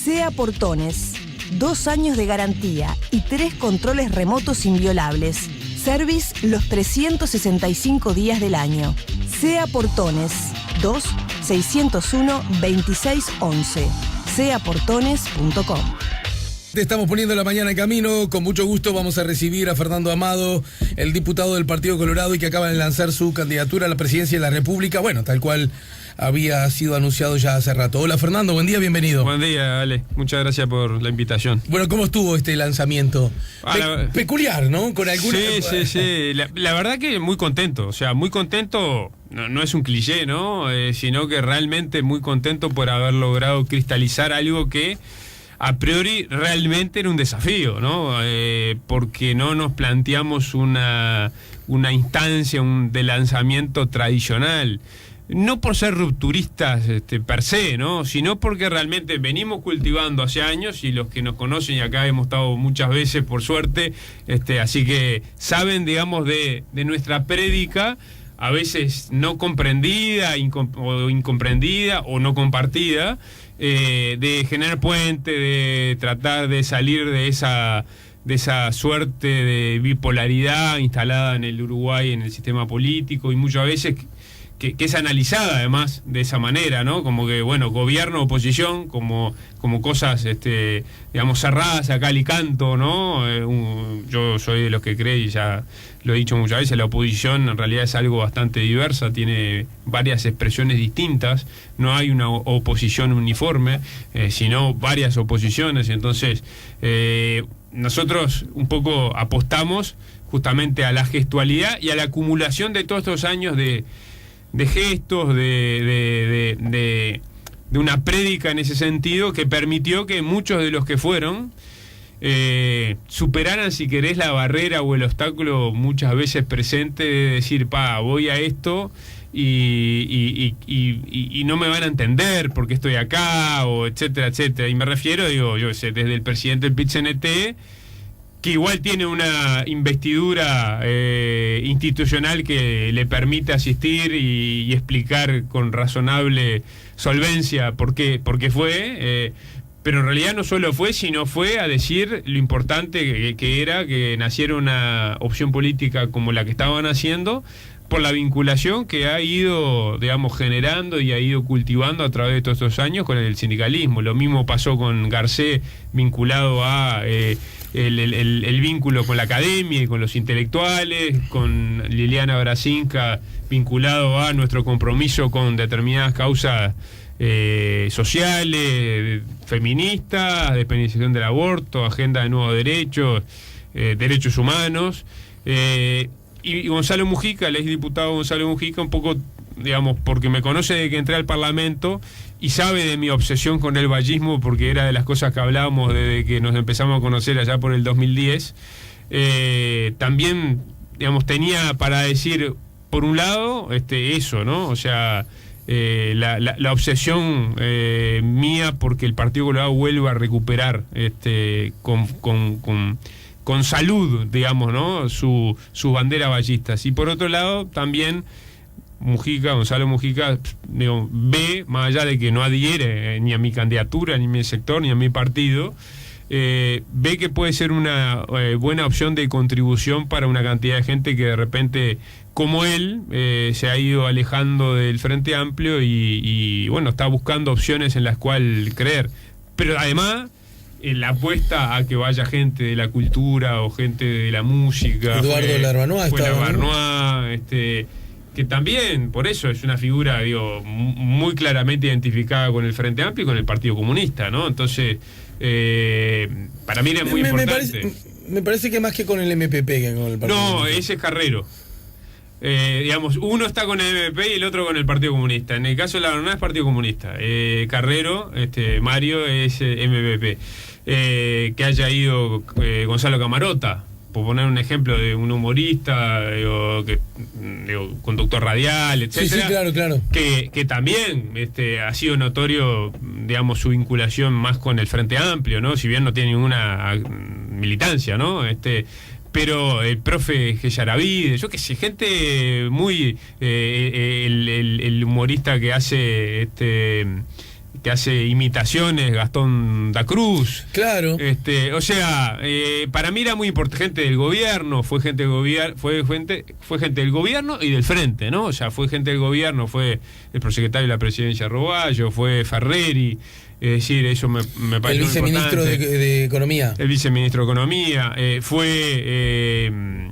SEA Portones, 2 años de garantía y 3 controles remotos inviolables. Service los 365 días del año. SEA Portones, 2-601-2611. seaportones.com. Te estamos poniendo la mañana en camino. Con mucho gusto vamos a recibir a Fernando Amado, el diputado del Partido Colorado y que acaba de lanzar su candidatura a la presidencia de la República, bueno, tal cual había sido anunciado ya hace rato. Hola Fernando, buen día, bienvenido. Buen día, Ale. Muchas gracias por la invitación. Bueno, ¿cómo estuvo este lanzamiento? Peculiar, ¿no? Con alguna... Sí. La verdad que muy contento. O sea, muy contento, no es un cliché, ¿no? Sino que realmente muy contento por haber logrado cristalizar algo que a priori realmente era un desafío, ¿no? Porque no nos planteamos una instancia de lanzamiento tradicional. No por ser rupturistas per se, ¿no? Sino porque realmente venimos cultivando hace años, y los que nos conocen, y acá hemos estado muchas veces por suerte, así que saben, digamos, de nuestra prédica, a veces no comprendida o incomprendida o no compartida, de generar puente, de tratar de salir de esa suerte de bipolaridad instalada en el Uruguay, en el sistema político, y muchas veces que es analizada además de esa manera, ¿no? Como que, bueno, gobierno, oposición, como cosas, digamos, cerradas a cal y canto, ¿no? Yo soy de los que cree, y ya lo he dicho muchas veces, la oposición en realidad es algo bastante diversa, tiene varias expresiones distintas, no hay una oposición uniforme, sino varias oposiciones. Entonces, nosotros un poco apostamos justamente a la gestualidad y a la acumulación de todos estos años de gestos, de una prédica en ese sentido, que permitió que muchos de los que fueron superaran, si querés, la barrera o el obstáculo muchas veces presente de decir, voy a esto y no me van a entender porque estoy acá, o etcétera, etcétera. Y me refiero, yo sé, desde el presidente del PIT-CNT, que igual tiene una investidura institucional que le permite asistir y explicar con razonable solvencia por qué fue, pero en realidad no solo fue, sino fue a decir lo importante que era que naciera una opción política como la que estaban haciendo, por la vinculación que ha ido, digamos, generando y ha ido cultivando a través de todos estos años con el sindicalismo. Lo mismo pasó con Garcés, vinculado a el vínculo con la academia y con los intelectuales, con Liliana Brasinca, vinculado a nuestro compromiso con determinadas causas sociales, feministas, despenalización del aborto, agenda de nuevos derechos, derechos humanos, y Gonzalo Mujica, el exdiputado Gonzalo Mujica, un poco, digamos, porque me conoce desde que entré al Parlamento y sabe de mi obsesión con el vallismo, porque era de las cosas que hablábamos desde que nos empezamos a conocer allá por el 2010, también, digamos, tenía para decir, por un lado, eso, ¿no? O sea, la obsesión mía porque el Partido Colorado vuelva a recuperar con salud, digamos, ¿no? Su bandera ballistas. Y por otro lado, también Gonzalo Mujica, digo, ve, más allá de que no adhiere ni a mi candidatura, ni a mi sector, ni a mi partido, ve que puede ser una buena opción de contribución para una cantidad de gente que de repente, como él, se ha ido alejando del Frente Amplio y bueno, está buscando opciones en las cuales creer. Pero además, la apuesta a que vaya gente de la cultura o gente de la música. Eduardo Larbanois, que también, por eso, es una figura, digo, muy claramente identificada con el Frente Amplio y con el Partido Comunista, ¿no? Entonces, para mí era muy importante. Me parece que más que con el MPP que con el Partido Comunista. No, ese es Carrero. Digamos, uno está con el MPP y el otro con el Partido Comunista. En el caso de Larbanois es Partido Comunista. Carrero, Mario, es MPP. Que haya ido Gonzalo Camarota, por poner un ejemplo de un humorista, conductor radial, etcétera. Sí, claro. Que también ha sido notorio, digamos, su vinculación más con el Frente Amplio, ¿no? Si bien no tiene ninguna militancia, ¿no? Pero el profe Geyaravide, yo qué sé, gente muy... el humorista que hace que hace imitaciones, Gastón da Cruz. Claro. O sea, para mí era muy importante, gente del gobierno, fue gente del gobierno y del frente, ¿no? O sea, fue gente del gobierno, fue el prosecretario de la presidencia Roballo, fue Ferreri, es decir, eso me pareció el viceministro de Economía. El viceministro de Economía, fue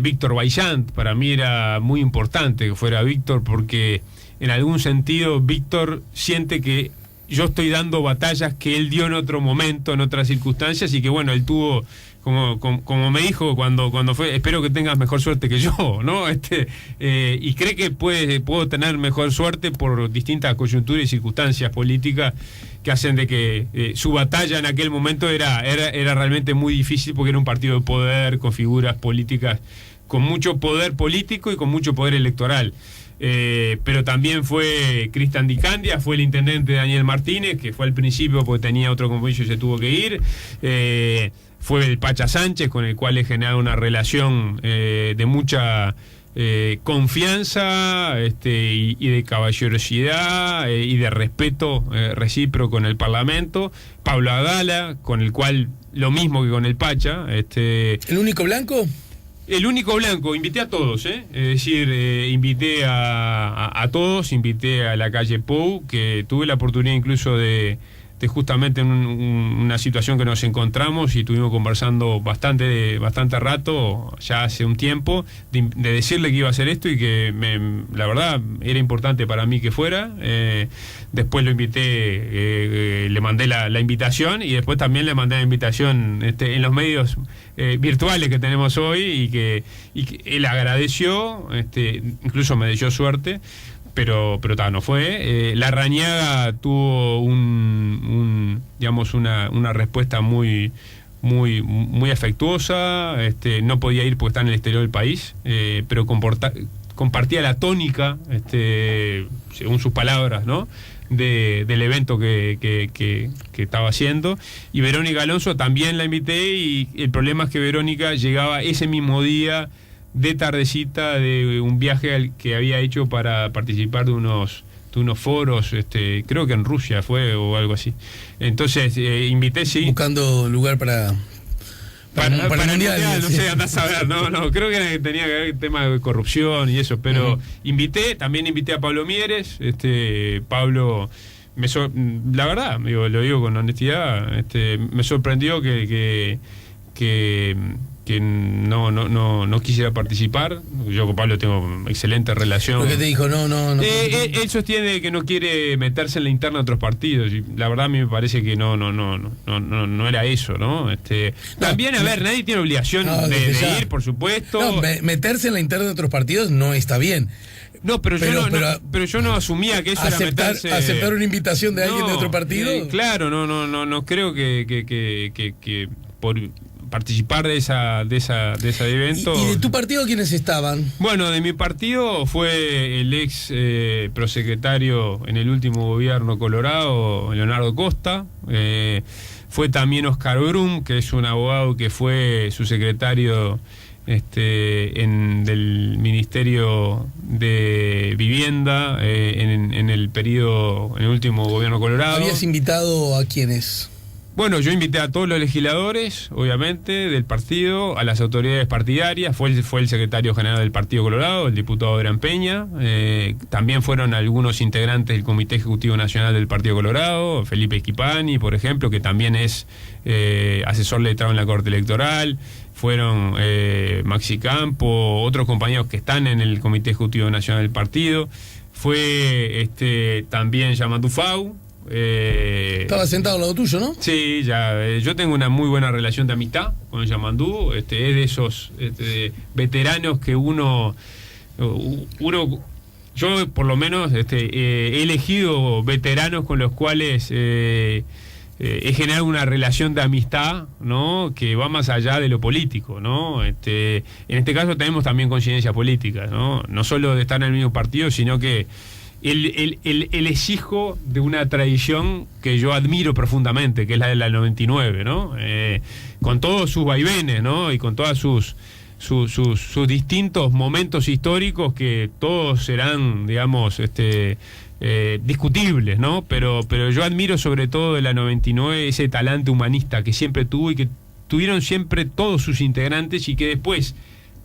Víctor Baillant. Para mí era muy importante que fuera Víctor, porque en algún sentido Víctor siente que yo estoy dando batallas que él dio en otro momento, en otras circunstancias, y que bueno, él tuvo, como me dijo cuando fue, espero que tengas mejor suerte que yo, ¿no? Y cree que puedo tener mejor suerte por distintas coyunturas y circunstancias políticas que hacen de que su batalla en aquel momento era realmente muy difícil, porque era un partido de poder, con figuras políticas, con mucho poder político y con mucho poder electoral. Pero también fue Cristian Di Candia, fue el intendente Daniel Martínez, que fue al principio porque tenía otro compromiso y se tuvo que ir. Fue el Pacha Sánchez, con el cual he generado una relación de mucha confianza y de caballerosidad y de respeto recíproco en el Parlamento. Pablo Adala, con el cual lo mismo que con el Pacha. ¿El único blanco? El único blanco, invité a todos, es decir, invité a todos, invité a la calle Pou, que tuve la oportunidad incluso de justamente en una situación que nos encontramos y estuvimos conversando bastante rato, ya hace un tiempo, de decirle que iba a hacer esto y que la verdad era importante para mí que fuera. Después lo invité, le mandé la invitación, y después también le mandé la invitación en los medios virtuales que tenemos hoy, y que él agradeció, incluso me deseó suerte. Pero no fue. Larrañaga tuvo digamos una respuesta muy afectuosa. No podía ir porque está en el exterior del país, pero compartía la tónica, según sus palabras, ¿no?, del evento que estaba haciendo. Y Verónica Alonso también la invité, y el problema es que Verónica llegaba ese mismo día de tardecita de un viaje que había hecho para participar de unos foros, creo que en Rusia fue o algo así. Entonces invité, sí, buscando lugar para el mundial, no sé, andás a ver, no, creo que tenía que ver tema de corrupción y eso, pero también invité a Pablo Mieres. Pablo, la verdad, lo digo con honestidad, me sorprendió que no quisiera participar. Yo con Pablo tengo excelente relación. ¿Por qué te dijo? No. Él sostiene que no quiere meterse en la interna de otros partidos, y la verdad a mí me parece que no era eso, ¿no? También, a ver, nadie tiene obligación de ir, por supuesto. No, meterse en la interna de otros partidos no está bien. No, pero yo no asumía que eso era meterse. ¿Aceptar una invitación de alguien de otro partido? Claro, no creo que por participar de ese evento. ¿Y de tu partido quiénes estaban? Bueno, de mi partido fue el ex prosecretario en el último gobierno colorado, Leonardo Costa. Fue también Oscar Brum, que es un abogado que fue su secretario del Ministerio de Vivienda en el último gobierno colorado. ¿Habías invitado a quiénes? Bueno, yo invité a todos los legisladores, obviamente, del partido, a las autoridades partidarias. Fue el secretario general del Partido Colorado, el diputado Adrián Peña. También fueron algunos integrantes del Comité Ejecutivo Nacional del Partido Colorado, Felipe Schipani, por ejemplo, que también es asesor letrado en la Corte Electoral. Fueron Maxi Campo, otros compañeros que están en el Comité Ejecutivo Nacional del Partido. Fue también Yamandu Fau. Estaba sentado al lado tuyo, ¿no? Sí, yo tengo una muy buena relación de amistad con Yamandu. Es de esos veteranos que uno, yo por lo menos he elegido veteranos con los cuales he generado una relación de amistad, ¿no?, que va más allá de lo político, ¿no? En este caso tenemos también coincidencia política, no solo de estar en el mismo partido, sino que él es hijo de una tradición que yo admiro profundamente, que es la de la 99, ¿no? Con todos sus vaivenes, ¿no?, y con todas sus sus distintos momentos históricos que todos serán, digamos, discutibles, ¿no? Pero yo admiro sobre todo de la 99 ese talante humanista que siempre tuvo y que tuvieron siempre todos sus integrantes y que después,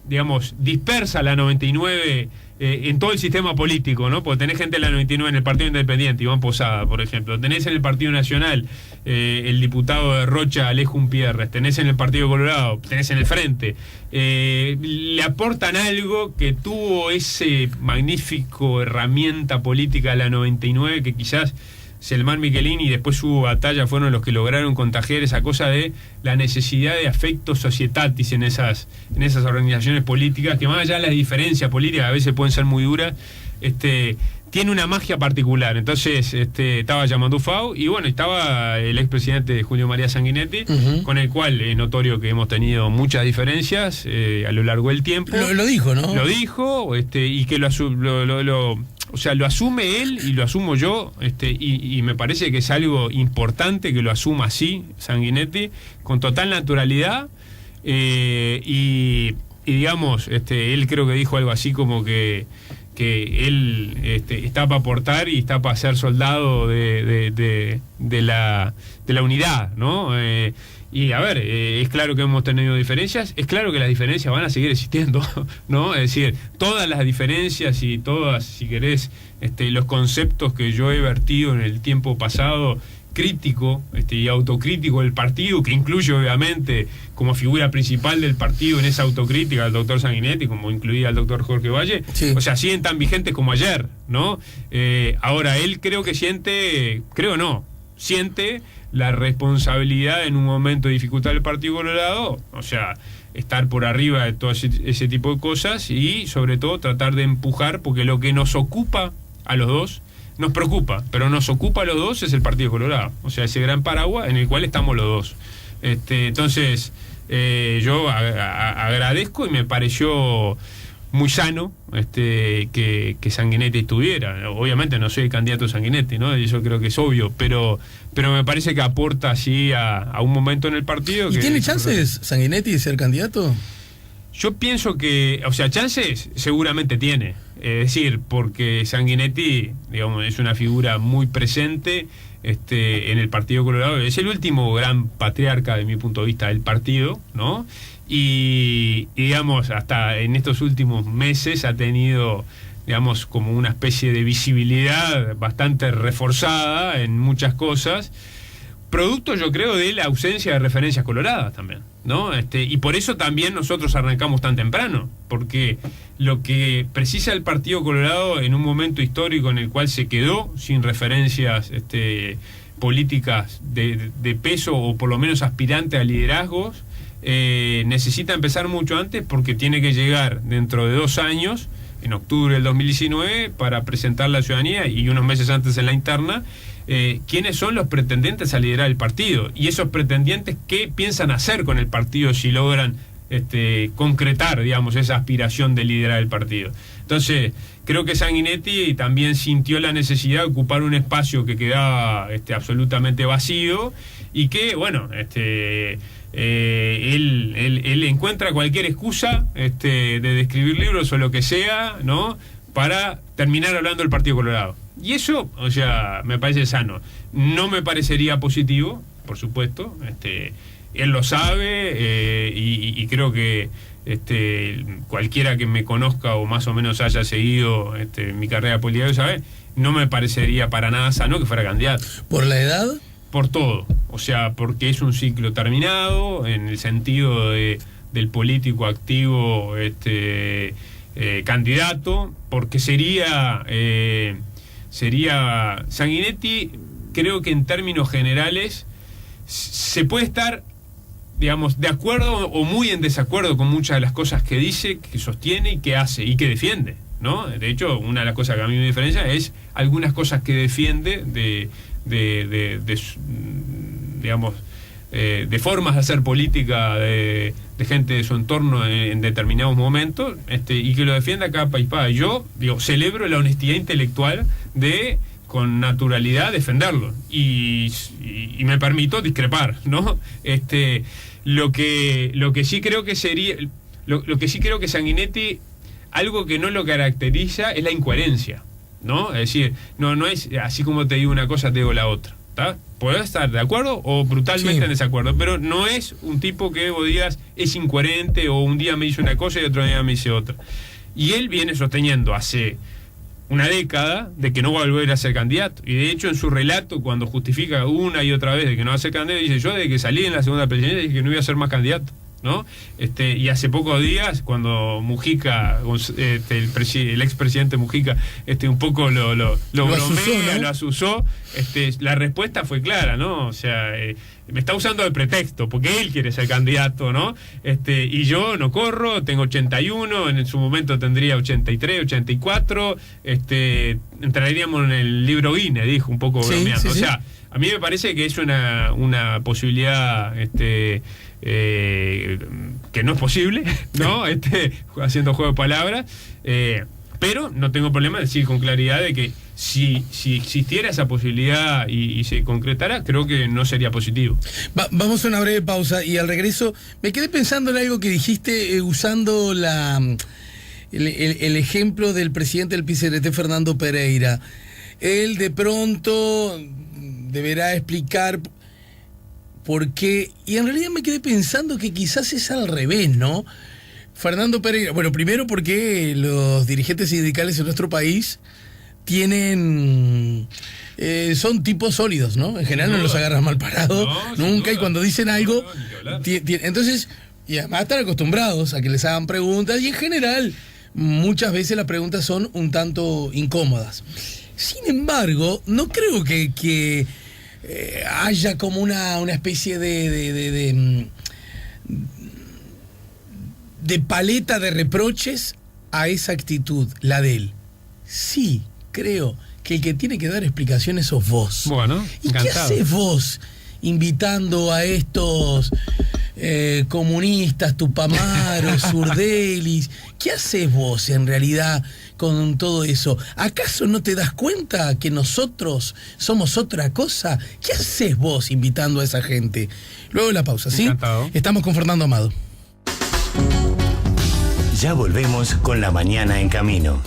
digamos, dispersa la 99 en todo el sistema político, ¿no? Porque tenés gente de la 99 en el Partido Independiente, Iván Posada, por ejemplo. Tenés en el Partido Nacional el diputado de Rocha, Alejo Umpierres. Tenés en el Partido Colorado, tenés en el Frente. Le aportan algo que tuvo ese magnífico herramienta política de la 99 que quizás Selmán Michelini y después Hugo Batalla fueron los que lograron contagiar esa cosa de la necesidad de afecto societatis en esas organizaciones políticas, que más allá de las diferencias políticas, a veces pueden ser muy duras, tiene una magia particular. Entonces estaba Yamandu Fau y bueno, estaba el expresidente Julio María Sanguinetti, con el cual es notorio que hemos tenido muchas diferencias a lo largo del tiempo. Lo dijo, ¿no? Lo dijo, y que lo asume él y lo asumo yo, y me parece que es algo importante que lo asuma así Sanguinetti, con total naturalidad, y digamos, él creo que dijo algo así como que él está para aportar y está para ser soldado de la unidad, ¿no? Y a ver, es claro que hemos tenido diferencias, es claro que las diferencias van a seguir existiendo, ¿no? Es decir, todas las diferencias y todas, si querés, los conceptos que yo he vertido en el tiempo pasado, crítico y autocrítico del partido, que incluye obviamente como figura principal del partido en esa autocrítica al doctor Sanguinetti, como incluía al doctor Jorge Valle, sí. O sea, siguen tan vigentes como ayer, ¿no? Ahora, él siente la responsabilidad en un momento de dificultad del Partido Colorado, o sea, estar por arriba de todo ese tipo de cosas y sobre todo tratar de empujar, porque lo que nos ocupa a los dos, nos preocupa, pero nos ocupa a los dos es el Partido Colorado, o sea, ese gran paraguas en el cual estamos los dos. Entonces, yo agradezco y me pareció muy sano que Sanguinetti estuviera. Obviamente no soy el candidato Sanguinetti, ¿no? Eso creo que es obvio, pero me parece que aporta así a un momento en el partido. ¿Y tiene chances Sanguinetti de ser candidato? Yo pienso que, o sea, chances seguramente tiene. Es decir, porque Sanguinetti, digamos, es una figura muy presente en el Partido Colorado. Es el último gran patriarca, de mi punto de vista, del partido, ¿no? Y digamos, hasta en estos últimos meses ha tenido, digamos, como una especie de visibilidad bastante reforzada en muchas cosas, producto, yo creo, de la ausencia de referencias coloradas también, ¿no? Y por eso también nosotros arrancamos tan temprano, porque lo que precisa el Partido Colorado en un momento histórico en el cual se quedó sin referencias políticas de peso, o por lo menos aspirante a liderazgos, necesita empezar mucho antes, porque tiene que llegar dentro de 2 años, en octubre del 2019, para presentar a la ciudadanía, y unos meses antes en la interna, quiénes son los pretendientes a liderar el partido, y esos pretendientes qué piensan hacer con el partido si logran concretar, digamos, esa aspiración de liderar el partido. Entonces, creo que Sanguinetti también sintió la necesidad de ocupar un espacio que quedaba absolutamente vacío, y que, bueno, él encuentra cualquier excusa de escribir libros o lo que sea, ¿no?, para terminar hablando del Partido Colorado. Y eso, o sea, me parece sano. No me parecería positivo, por supuesto. Él lo sabe, y creo que cualquiera que me conozca o más o menos haya seguido mi carrera política lo sabe. No me parecería para nada sano que fuera candidato. ¿Por la edad? Por todo. O sea, porque es un ciclo terminado, en el sentido del político activo candidato, porque sería Sanguinetti, creo que en términos generales se puede estar, digamos, de acuerdo o muy en desacuerdo con muchas de las cosas que dice, que sostiene y que hace y que defiende, ¿no? De hecho, una de las cosas que a mí me diferencia es algunas cosas que defiende digamos, de formas de hacer política de gente de su entorno en determinados momentos, y que lo defienda a capa y espada. Yo celebro la honestidad intelectual de, con naturalidad, defenderlo, y me permito discrepar, ¿no? Lo que sí creo que sería, Lo que sí creo que Sanguinetti, algo que no lo caracteriza es la incoherencia, ¿no? Es decir, no es así como te digo una cosa, te digo la otra. Podés estar de acuerdo o brutalmente en desacuerdo, pero no es un tipo que vos digas es incoherente o un día me dice una cosa y otro día me dice otra. Y él viene sosteniendo hace una década de que no va a volver a ser candidato. Y de hecho en su relato, cuando justifica una y otra vez de que no va a ser candidato, dice: yo desde que salí en la segunda presidencia dije que no iba a ser más candidato, ¿no? Y hace pocos días, cuando Mujica, el expresidente Mujica, un poco lo bromea, lo asusó, la respuesta fue clara, ¿no? O sea, me está usando de pretexto, porque él quiere ser candidato, ¿no? Y yo no corro, tengo 81, en su momento tendría 83, 84, entraríamos en el libro Guinness, dijo, un poco bromeando. O sea, a mí me parece que es una posibilidad que no es posible, ¿no? Haciendo juego de palabras, pero no tengo problema de decir con claridad de que si existiera esa posibilidad y se concretara, creo que no sería positivo. Vamos a una breve pausa y al regreso me quedé pensando en algo que dijiste usando el ejemplo del presidente del PCRT, Fernando Pereira. Él de pronto deberá explicar por qué, y en realidad me quedé pensando que quizás es al revés, ¿no? Fernando Pereira, bueno, primero porque los dirigentes sindicales en nuestro país son tipos sólidos, ¿no? En general no los agarras mal parados, nunca, y cuando dicen algo, entonces, y además están acostumbrados a que les hagan preguntas, y en general muchas veces las preguntas son un tanto incómodas. Sin embargo, no creo que haya como una especie de paleta de reproches a esa actitud, la de él. Sí, creo que el que tiene que dar explicaciones sos vos. Bueno, ¿y qué haces vos invitando a estos comunistas, tupamaros, surdelis? ¿Qué haces vos en realidad con todo eso? ¿Acaso no te das cuenta que nosotros somos otra cosa? ¿Qué haces vos invitando a esa gente? Luego de la pausa, ¿sí? Encantado. Estamos con Fernando Amado. Ya volvemos con La Mañana en Camino.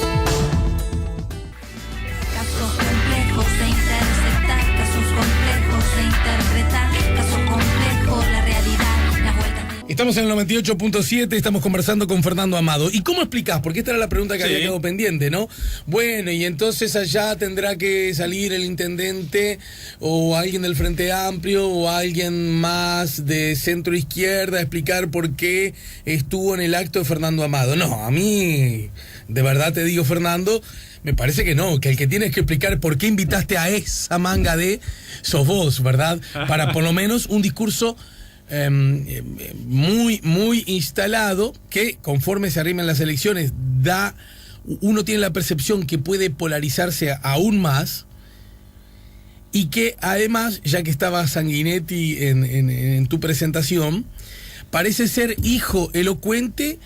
Casos complejos de interceptar, casos complejos de interpretar, casos complejos, la realidad, la vuelta. Estamos en el 98.7, estamos conversando con Fernando Amado. ¿Y cómo explicás? Porque esta era la pregunta que había quedado pendiente, ¿no? Bueno, y entonces allá tendrá que salir el intendente o alguien del Frente Amplio o alguien más de centro izquierda a explicar por qué estuvo en el acto de Fernando Amado. No, a mí, de verdad te digo, Fernando, me parece que no, que el que tienes que explicar por qué invitaste a esa manga sos vos, ¿verdad? Para por lo menos un discurso muy instalado, que conforme se arriman las elecciones uno tiene la percepción que puede polarizarse aún más, y que además, ya que estaba Sanguinetti en tu presentación, parece ser hijo elocuente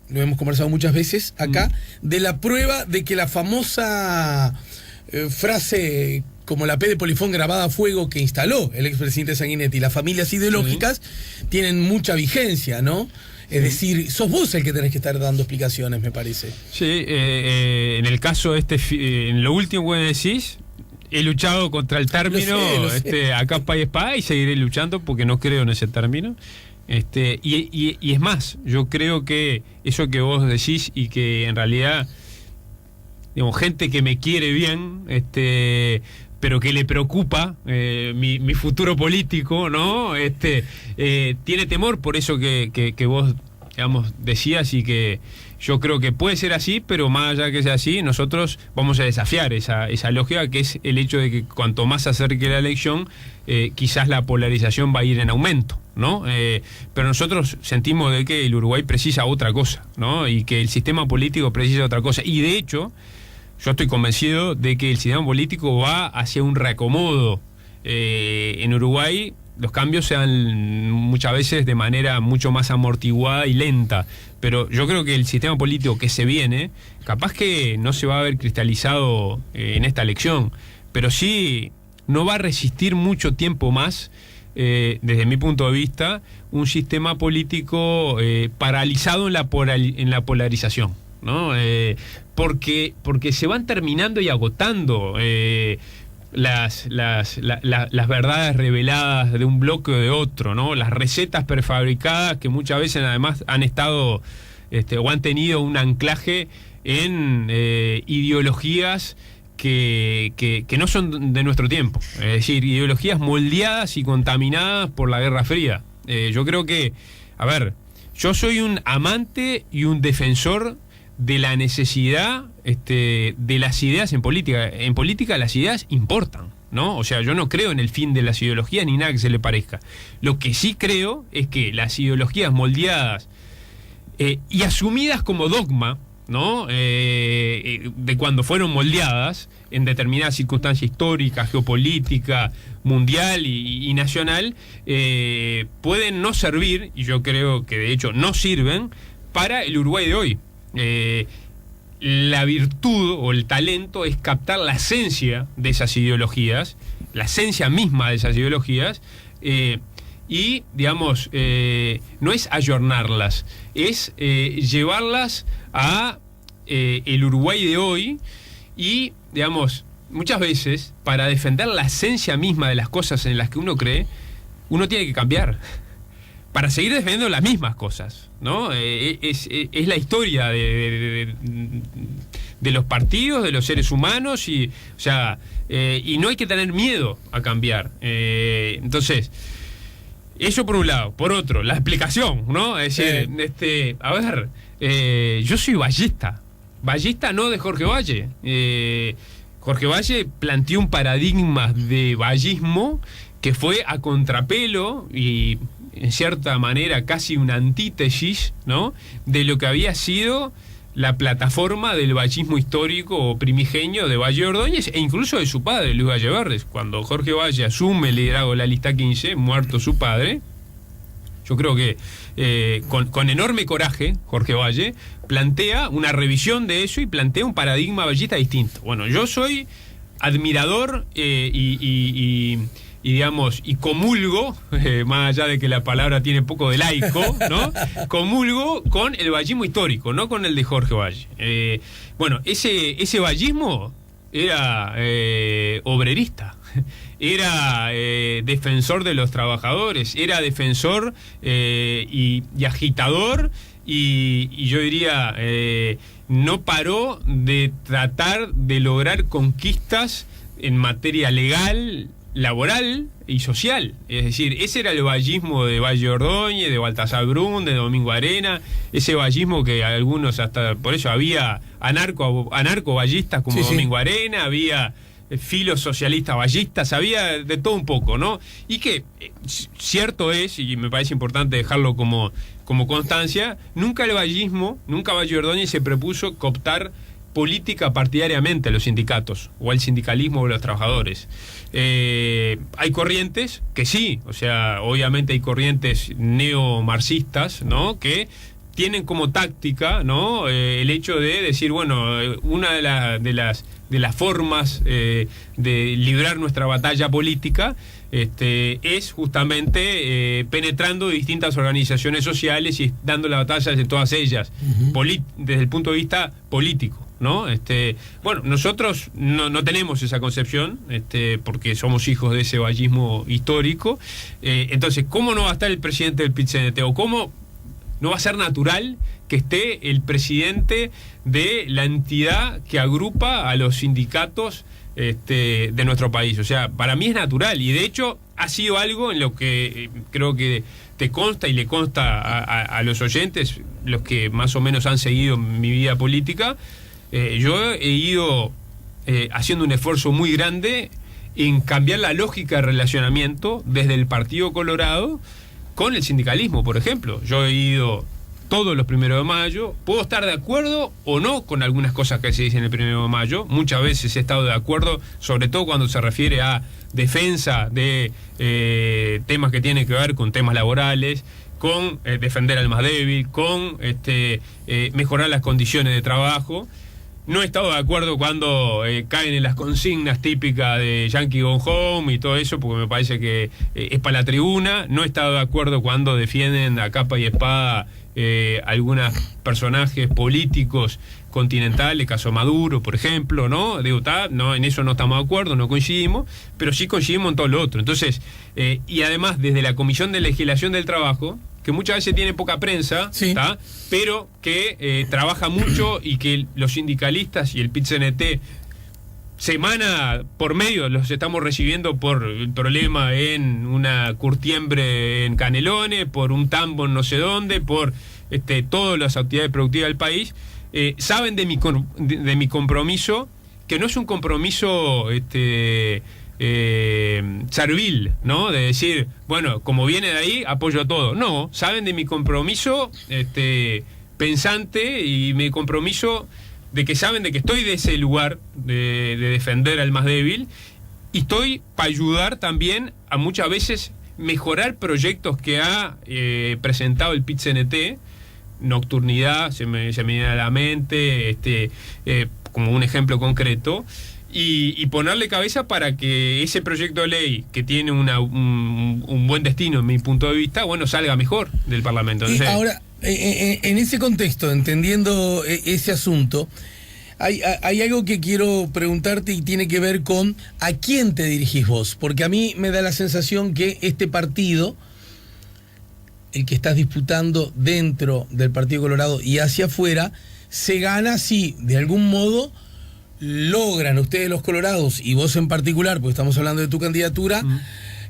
lo hemos conversado muchas veces acá, de la prueba de que la famosa frase como la P de Polifón grabada a fuego que instaló el expresidente Sanguinetti, las familias ideológicas tienen mucha vigencia, ¿no? Es decir, sos vos el que tenés que estar dando explicaciones, me parece. Sí, en el caso en lo último que decís, he luchado contra el término lo sé. a capa y espada, y seguiré luchando porque no creo en ese término. Y es más, yo creo que eso que vos decís y que en realidad, digamos, gente que me quiere bien, pero que le preocupa mi futuro político, ¿no? Tiene temor por eso que vos, digamos, decías, y que yo creo que puede ser así, pero más allá de que sea así, nosotros vamos a desafiar esa lógica, que es el hecho de que cuanto más se acerque la elección, quizás la polarización va a ir en aumento, ¿no? Pero nosotros sentimos de que el Uruguay precisa otra cosa, ¿no? Y que el sistema político precisa otra cosa. Y de hecho, yo estoy convencido de que el sistema político va hacia un reacomodo. En Uruguay los cambios se dan muchas veces de manera mucho más amortiguada y lenta, pero yo creo que el sistema político que se viene, capaz que no se va a ver cristalizado en esta elección, pero sí no va a resistir mucho tiempo más desde mi punto de vista, un sistema político paralizado en la polarización, ¿no? Porque se van terminando y agotando las verdades reveladas de un bloque o de otro, ¿no? Las recetas prefabricadas que muchas veces además han estado o han tenido un anclaje en ideologías que no son de nuestro tiempo, es decir, ideologías moldeadas y contaminadas por la Guerra Fría. Yo creo que, yo soy un amante y un defensor de la necesidad de las ideas en política. En política las ideas importan, ¿no? O sea, yo no creo en el fin de las ideologías ni nada que se le parezca. Lo que sí creo es que las ideologías moldeadas y asumidas como dogma, ¿no? De cuando fueron moldeadas en determinadas circunstancias históricas, geopolítica, mundial y nacional, pueden no servir, y yo creo que de hecho no sirven, para el Uruguay de hoy. La virtud o el talento es captar la esencia de esas ideologías, la esencia misma de esas ideologías, y, digamos, no es ayornarlas, es llevarlas a el Uruguay de hoy y, digamos, muchas veces, para defender la esencia misma de las cosas en las que uno cree, uno tiene que cambiar para seguir defendiendo las mismas cosas, ¿no? Es la historia de los partidos, de los seres humanos, y no hay que tener miedo a cambiar. Entonces, eso por un lado. Por otro, la explicación, ¿no? Es decir, yo soy ballista no de Jorge Valle. Jorge Valle planteó un paradigma de vallismo que fue a contrapelo y, en cierta manera, casi una antítesis, ¿no?, de lo que había sido la plataforma del vallismo histórico o primigenio de Valle Ordóñez e incluso de su padre, Luis Valle Verdes. Cuando Jorge Valle asume el liderazgo de la lista 15, muerto su padre, yo creo que con enorme coraje, Jorge Valle plantea una revisión de eso y plantea un paradigma vallista distinto. Bueno, yo soy admirador y comulgo, más allá de que la palabra tiene poco de laico, ¿no? Comulgo con el vallismo histórico, no con el de Jorge Valle. Ese vallismo era obrerista, era defensor de los trabajadores, era defensor y agitador, y yo diría, no paró de tratar de lograr conquistas en materia legal, laboral y social. Es decir, ese era el vallismo de Valle Ordóñez, de Baltasar Brun, de Domingo Arena, ese vallismo que algunos hasta, por eso había anarco-vallistas como Domingo Arena, había filos socialistas vallistas, había de todo un poco, ¿no? Y que cierto es, y me parece importante dejarlo como constancia, nunca Valle Ordóñez se propuso cooptar política partidariamente a los sindicatos o al sindicalismo o a los trabajadores. Hay corrientes que sí, o sea, obviamente hay corrientes neomarxistas, ¿no?, que tienen como táctica, ¿no?, el hecho de decir, bueno, una de las formas de librar nuestra batalla política es justamente penetrando distintas organizaciones sociales y dando la batalla de todas ellas, desde el punto de vista político, ¿no? Nosotros no tenemos esa concepción, porque somos hijos de ese vallismo histórico. Entonces, ¿cómo no va a estar el presidente del PIT-CNT? ¿O cómo no va a ser natural que esté el presidente de la entidad que agrupa a los sindicatos de nuestro país? O sea, para mí es natural, y de hecho ha sido algo en lo que creo que te consta y le consta a los oyentes, los que más o menos han seguido mi vida política. Yo he ido haciendo un esfuerzo muy grande en cambiar la lógica de relacionamiento desde el Partido Colorado con el sindicalismo, por ejemplo. Yo he ido todos los 1 de mayo, puedo estar de acuerdo o no con algunas cosas que se dicen el 1 de mayo, muchas veces he estado de acuerdo, sobre todo cuando se refiere a defensa de temas que tienen que ver con temas laborales, con defender al más débil, con mejorar las condiciones de trabajo. No he estado de acuerdo cuando caen en las consignas típicas de Yankee Go Home y todo eso, porque me parece que es para la tribuna. No he estado de acuerdo cuando defienden a capa y espada algunos personajes políticos continentales, caso Maduro, por ejemplo, ¿no? Digo, no, en eso no estamos de acuerdo, no coincidimos, pero sí coincidimos en todo lo otro. Entonces, y además, desde la Comisión de Legislación del Trabajo, que muchas veces tiene poca prensa, sí, pero que trabaja mucho y que los sindicalistas y el PIT-CNT semana por medio los estamos recibiendo por el problema en una curtiembre en Canelones, por un tambo en no sé dónde, por todas las actividades productivas del país. Saben de mi compromiso, que no es un compromiso servil, ¿no? De decir, bueno, como viene de ahí, apoyo todo. No, saben de mi compromiso pensante y mi compromiso de que saben de que estoy de ese lugar de defender al más débil, y estoy para ayudar también a muchas veces mejorar proyectos que ha presentado el PIT-CNT. Nocturnidad se me viene a la mente, como un ejemplo concreto, y ponerle cabeza para que ese proyecto de ley, que tiene un buen destino en mi punto de vista, bueno, salga mejor del Parlamento. Entonces, y ahora, en ese contexto, entendiendo ese asunto, hay algo que quiero preguntarte y tiene que ver con a quién te dirigís vos, porque a mí me da la sensación que este partido, el que estás disputando dentro del Partido Colorado y hacia afuera, se gana si de algún modo logran ustedes los colorados, y vos en particular, porque estamos hablando de tu candidatura,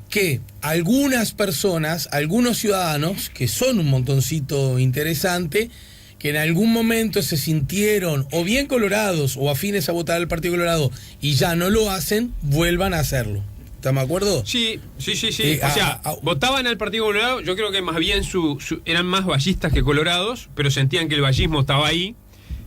que algunas personas, algunos ciudadanos, que son un montoncito interesante, que en algún momento se sintieron o bien colorados o afines a votar al Partido Colorado y ya no lo hacen, vuelvan a hacerlo. ¿Estamos de acuerdo? Sí. O sea, votaban al Partido Colorado, yo creo que más bien eran más vallistas que colorados, pero sentían que el vallismo estaba ahí,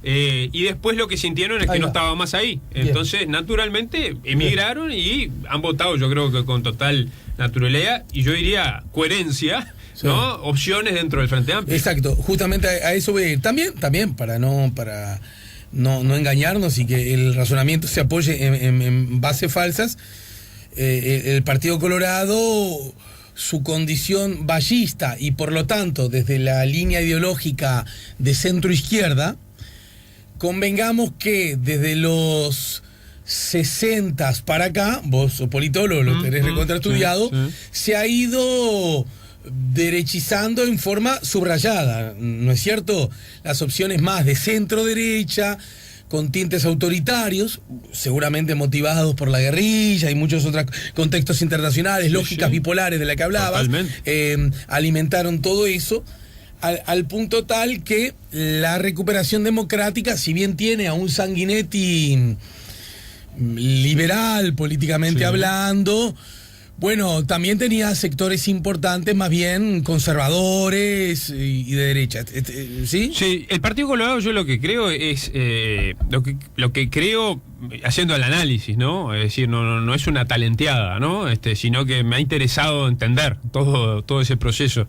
y después lo que sintieron es que no estaba más ahí. Bien. Entonces, naturalmente, emigraron y han votado, yo creo que con total naturalidad, y yo diría coherencia, sí, ¿no? Opciones dentro del Frente Amplio. Exacto, justamente a eso voy a ir. También para no engañarnos y que el razonamiento se apoye en bases falsas. El Partido Colorado, su condición vallista y por lo tanto desde la línea ideológica de centro izquierda, convengamos que desde los 60 para acá, vos sos politólogo, lo tenés recontraestudiado, sí. Se ha ido derechizando en forma subrayada, ¿no es cierto? Las opciones más de centro derecha, con tintes autoritarios, seguramente motivados por la guerrilla y muchos otros contextos internacionales, lógicas bipolares de la que hablabas, alimentaron todo eso al punto tal que la recuperación democrática, si bien tiene a un Sanguinetti liberal políticamente hablando, bueno, también tenía sectores importantes más bien conservadores y de derecha, ¿sí? Sí, el Partido Colorado, yo lo que creo es lo que creo haciendo el análisis, ¿no? Es decir, no es una talenteada, ¿no? Sino que me ha interesado entender todo ese proceso.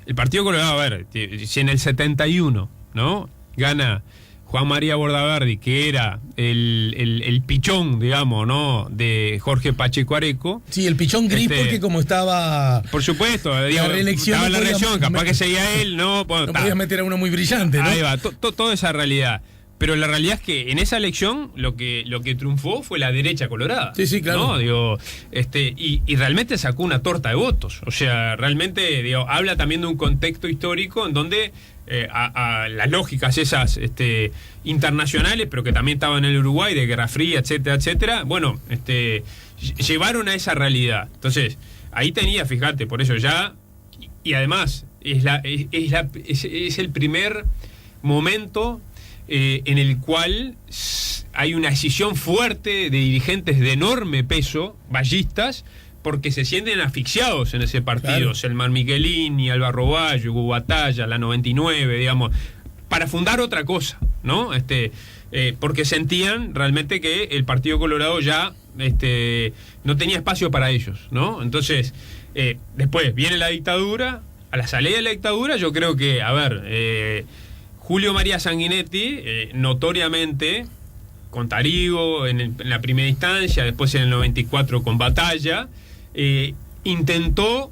El Partido Colorado, a ver, si en el 71, ¿no? Gana Juan María Bordaberry, que era el pichón, digamos, ¿no? De Jorge Pacheco Areco. Sí, el pichón gris, porque como estaba... Por supuesto, digamos, estaba en la reelección, capaz que seguía él, ¿no? Bueno, no podías meter a uno muy brillante, ¿no? Ahí va, toda esa realidad. Pero la realidad es que en esa elección lo que triunfó fue la derecha colorada. Sí, claro. ¿No? Digo, y realmente sacó una torta de votos. O sea, realmente, digo, habla también de un contexto histórico en donde a las lógicas esas internacionales, pero que también estaban en el Uruguay, de Guerra Fría, etcétera, bueno, llevaron a esa realidad. Entonces, ahí tenía, fíjate, por eso ya, y además es el primer momento en el cual hay una decisión fuerte de dirigentes de enorme peso, vallistas, porque se sienten asfixiados en ese partido. Claro. Selman Michelini, Álvaro Bayo, Hugo Batalla, la 99, digamos, para fundar otra cosa, ¿no? Porque sentían realmente que el Partido Colorado ya no tenía espacio para ellos, ¿no? Entonces, después viene la dictadura. A la salida de la dictadura, yo creo que, Julio María Sanguinetti, notoriamente, con Tarigo en la primera instancia, después en el 94 con Batalla, intentó,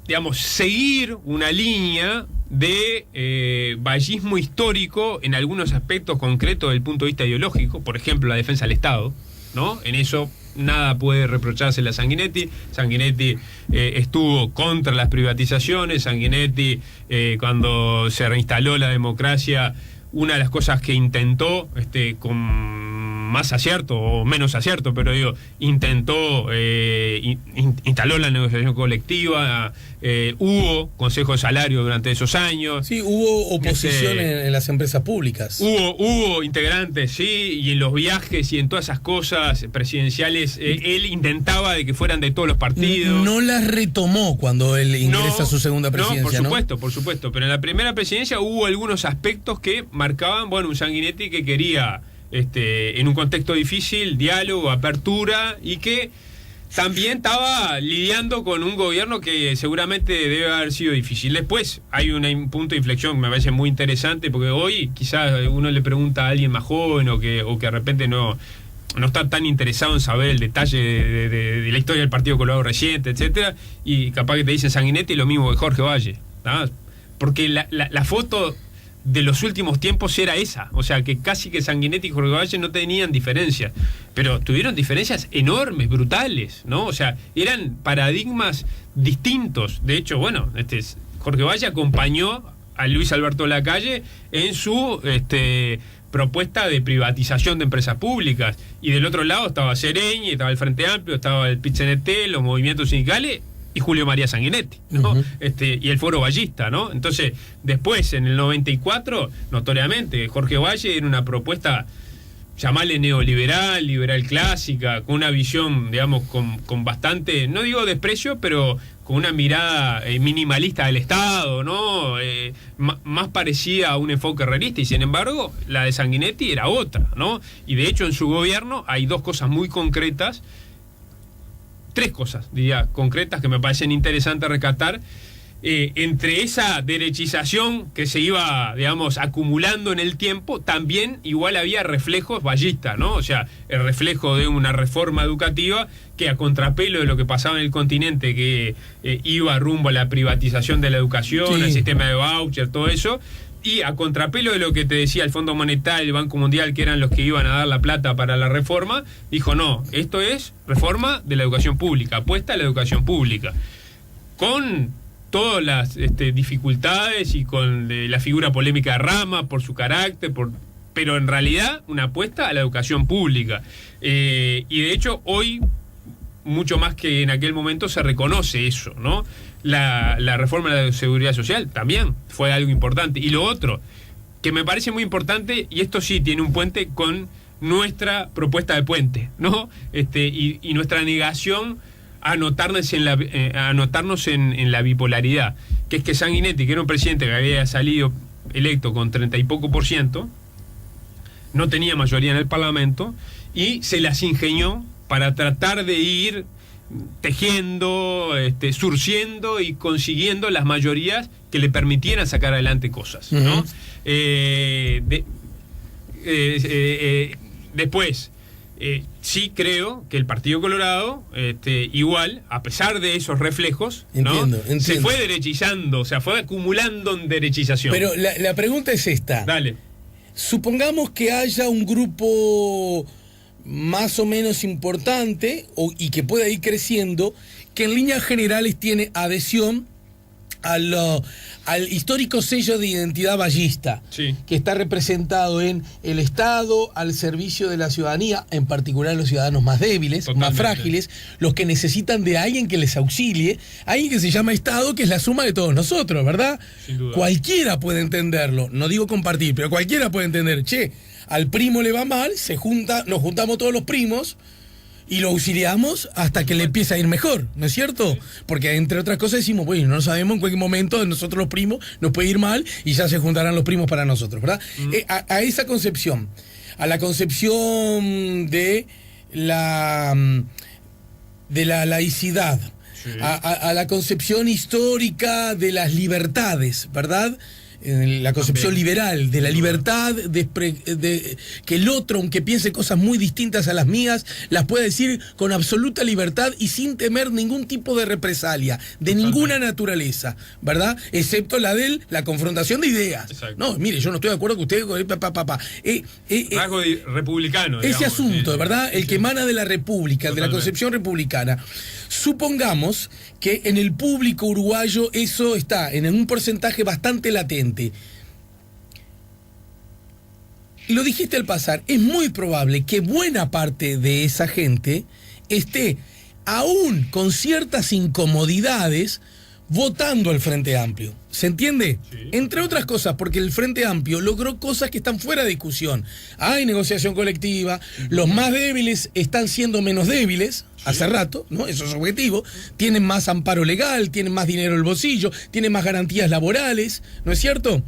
digamos, seguir una línea de vallismo histórico en algunos aspectos concretos del punto de vista ideológico, por ejemplo, la defensa del Estado, ¿no? En eso nada puede reprocharse a Sanguinetti. Sanguinetti estuvo contra las privatizaciones. Sanguinetti, cuando se reinstaló la democracia, una de las cosas que intentó, con más acierto o menos acierto, pero digo, intentó, instaló la negociación colectiva, hubo consejo de salario durante esos años. Sí, hubo oposición en las empresas públicas. Hubo integrantes, sí, y en los viajes y en todas esas cosas presidenciales, él intentaba de que fueran de todos los partidos. No las retomó cuando él ingresa a su segunda presidencia, ¿no? Por supuesto, pero en la primera presidencia hubo algunos aspectos que marcaban, bueno, un Sanguinetti que quería, en un contexto difícil, diálogo, apertura, y que también estaba lidiando con un gobierno que seguramente debe haber sido difícil. Después hay un punto de inflexión que me parece muy interesante, porque hoy quizás uno le pregunta a alguien más joven o que de repente no está tan interesado en saber el detalle de la historia del Partido Colorado reciente, etcétera, y capaz que te dicen Sanguinetti lo mismo que Jorge Valle, ¿no? Porque la foto de los últimos tiempos era esa, o sea que casi que Sanguinetti y Jorge Valle no tenían diferencias, pero tuvieron diferencias enormes, brutales, ¿no? O sea, eran paradigmas distintos. De hecho, bueno, Jorge Valle acompañó a Luis Alberto Lacalle en su propuesta de privatización de empresas públicas, y del otro lado estaba Sereñi, estaba el Frente Amplio, estaba el PIT-CNT, los movimientos sindicales y Julio María Sanguinetti, ¿no? Uh-huh. Y el Foro Vallista, ¿no? Entonces, después, en el 94, notoriamente, Jorge Valle era una propuesta, llamarle neoliberal, liberal clásica, con una visión, digamos, con bastante, no digo desprecio, pero con una mirada minimalista del Estado, ¿no? Más parecida a un enfoque realista, y sin embargo, la de Sanguinetti era otra, ¿no? Y de hecho, en su gobierno hay dos cosas muy concretas, tres cosas, diría, concretas que me parecen interesantes rescatar. Entre esa derechización que se iba, digamos, acumulando en el tiempo, también igual había reflejos vallistas, ¿no? O sea, el reflejo de una reforma educativa que, a contrapelo de lo que pasaba en el continente, que iba rumbo a la privatización de la educación, sí, al sistema de voucher, todo eso, y a contrapelo de lo que te decía el Fondo Monetario, el Banco Mundial, que eran los que iban a dar la plata para la reforma, dijo, no, esto es reforma de la educación pública, apuesta a la educación pública, con todas las dificultades y con la figura polémica de Rama por su carácter, pero en realidad una apuesta a la educación pública. Y de hecho hoy, mucho más que en aquel momento, se reconoce eso, ¿no? La reforma de la seguridad social también fue algo importante. Y lo otro, que me parece muy importante, y esto sí tiene un puente con nuestra propuesta de puente, ¿no? Y nuestra negación a anotarnos en la bipolaridad, que es que Sanguinetti, que era un presidente que había salido electo con 30 y poco %, no tenía mayoría en el Parlamento, y se las ingenió para tratar de ir tejiendo, surciendo y consiguiendo las mayorías que le permitieran sacar adelante cosas, ¿no? Uh-huh. Después, sí creo que el Partido Colorado, igual, a pesar de esos reflejos, ¿no? Entiendo. Se fue derechizando, o sea, fue acumulando en derechización. Pero la pregunta es esta. Dale. Supongamos que haya un grupo más o menos importante y que pueda ir creciendo, que en líneas generales tiene adhesión al histórico sello de identidad vallista, sí, que está representado en el Estado al servicio de la ciudadanía, en particular los ciudadanos más débiles, totalmente, más frágiles, los que necesitan de alguien que les auxilie, alguien que se llama Estado, que es la suma de todos nosotros, ¿verdad? Sin duda. Cualquiera puede entenderlo, no digo compartir, pero cualquiera puede entender, al primo le va mal, nos juntamos todos los primos y lo auxiliamos hasta que le empieza a ir mejor, ¿no es cierto? Porque entre otras cosas decimos, bueno, no sabemos en cualquier momento de nosotros los primos nos puede ir mal y ya se juntarán los primos para nosotros, ¿verdad? A esa concepción, a la concepción de la laicidad, sí, a la concepción histórica de las libertades, ¿verdad? la concepción liberal de la libertad, de que el otro, aunque piense cosas muy distintas a las mías, las pueda decir con absoluta libertad y sin temer ningún tipo de represalia, de ninguna naturaleza, ¿verdad? Excepto la de la confrontación de ideas. Exacto. No, mire, yo no estoy de acuerdo con usted, rasgo republicano, ese digamos, asunto, sí, ¿verdad? El que emana de la República, de la concepción republicana. Supongamos que en el público uruguayo eso está en un porcentaje bastante latente. Lo dijiste al pasar, es muy probable que buena parte de esa gente esté, aún con ciertas incomodidades, votando al Frente Amplio. ¿Se entiende? Sí. Entre otras cosas, porque el Frente Amplio logró cosas que están fuera de discusión. Hay negociación colectiva, los más débiles están siendo menos débiles, hace rato, ¿no? Eso es objetivo. Tienen más amparo legal, tienen más dinero en el bolsillo, tienen más garantías laborales, ¿no es cierto?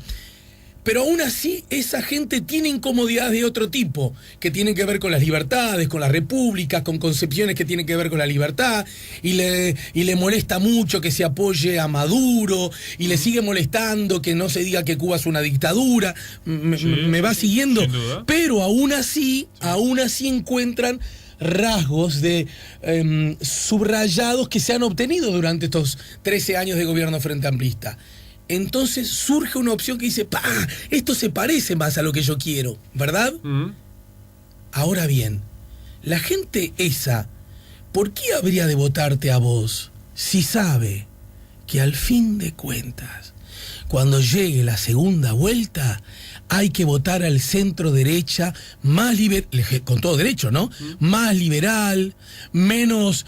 Pero aún así, esa gente tiene incomodidades de otro tipo, que tienen que ver con las libertades, con las repúblicas, con concepciones que tienen que ver con la libertad, y le molesta mucho que se apoye a Maduro, y le sigue molestando que no se diga que Cuba es una dictadura. Me va siguiendo. Sin duda. Pero aún así encuentran rasgos de subrayados que se han obtenido durante estos 13 años de gobierno frente amplista. Entonces surge una opción que dice, esto se parece más a lo que yo quiero, ¿verdad? Ahora bien, la gente esa, ¿por qué habría de votarte a vos si sabe que al fin de cuentas, cuando llegue la segunda vuelta, hay que votar al centro derecha más liberal, con todo derecho, ¿no? Más liberal, menos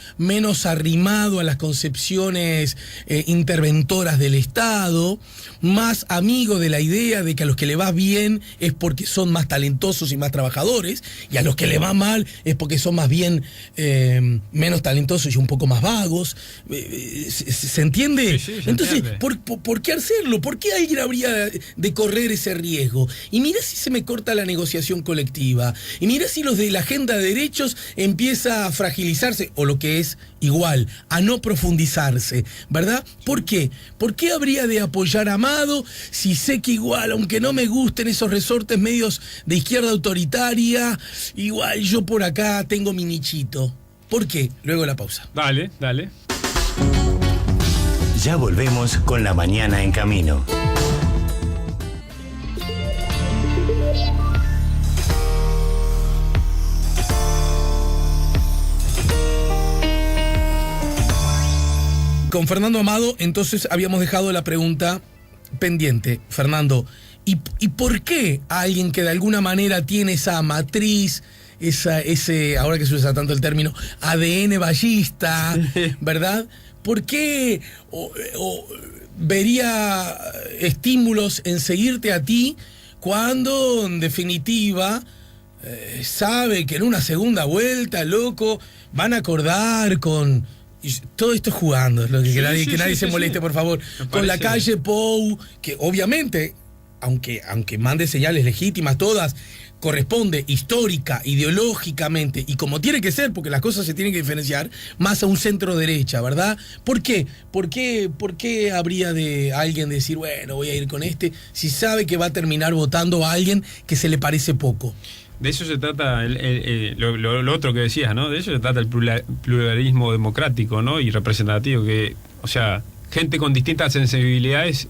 arrimado a las concepciones interventoras del Estado, más amigo de la idea de que a los que le va bien es porque son más talentosos y más trabajadores, y a los que le va mal es porque son más bien menos talentosos y un poco más vagos. ¿Se entiende? Sí, se Entonces, entiende. ¿por qué hacerlo? ¿Por qué alguien habría de correr ese riesgo? Y mira si se me corta la negociación colectiva. Y mira si los de la agenda de derechos empieza a fragilizarse, o lo que es igual, a no profundizarse, ¿verdad? ¿Por qué? ¿Por qué habría de apoyar a Amado si sé que igual, aunque no me gusten esos resortes medios de izquierda autoritaria, igual yo por acá tengo mi nichito? ¿Por qué? Luego la pausa. Dale. Ya volvemos con La Mañana en Camino. Con Fernando Amado, entonces habíamos dejado la pregunta pendiente. Fernando, ¿y por qué alguien que de alguna manera tiene esa matriz, ese, ahora que se usa tanto el término, ADN ballista, ¿verdad? ¿Por qué vería estímulos en seguirte a ti cuando, en definitiva, sabe que en una segunda vuelta, loco, van a acordar con... Y todo esto es jugando, es lo que nadie se moleste, por favor. Con la calle Pou, que obviamente, aunque mande señales legítimas todas, corresponde histórica, ideológicamente, y como tiene que ser, porque las cosas se tienen que diferenciar, más a un centro derecha, ¿verdad? ¿Por qué? ¿Por qué habría de alguien decir, bueno, voy a ir con este, si sabe que va a terminar votando a alguien que se le parece poco? De eso se trata lo otro que decías, ¿no? De eso se trata el pluralismo democrático, ¿no? Y representativo, que, o sea, gente con distintas sensibilidades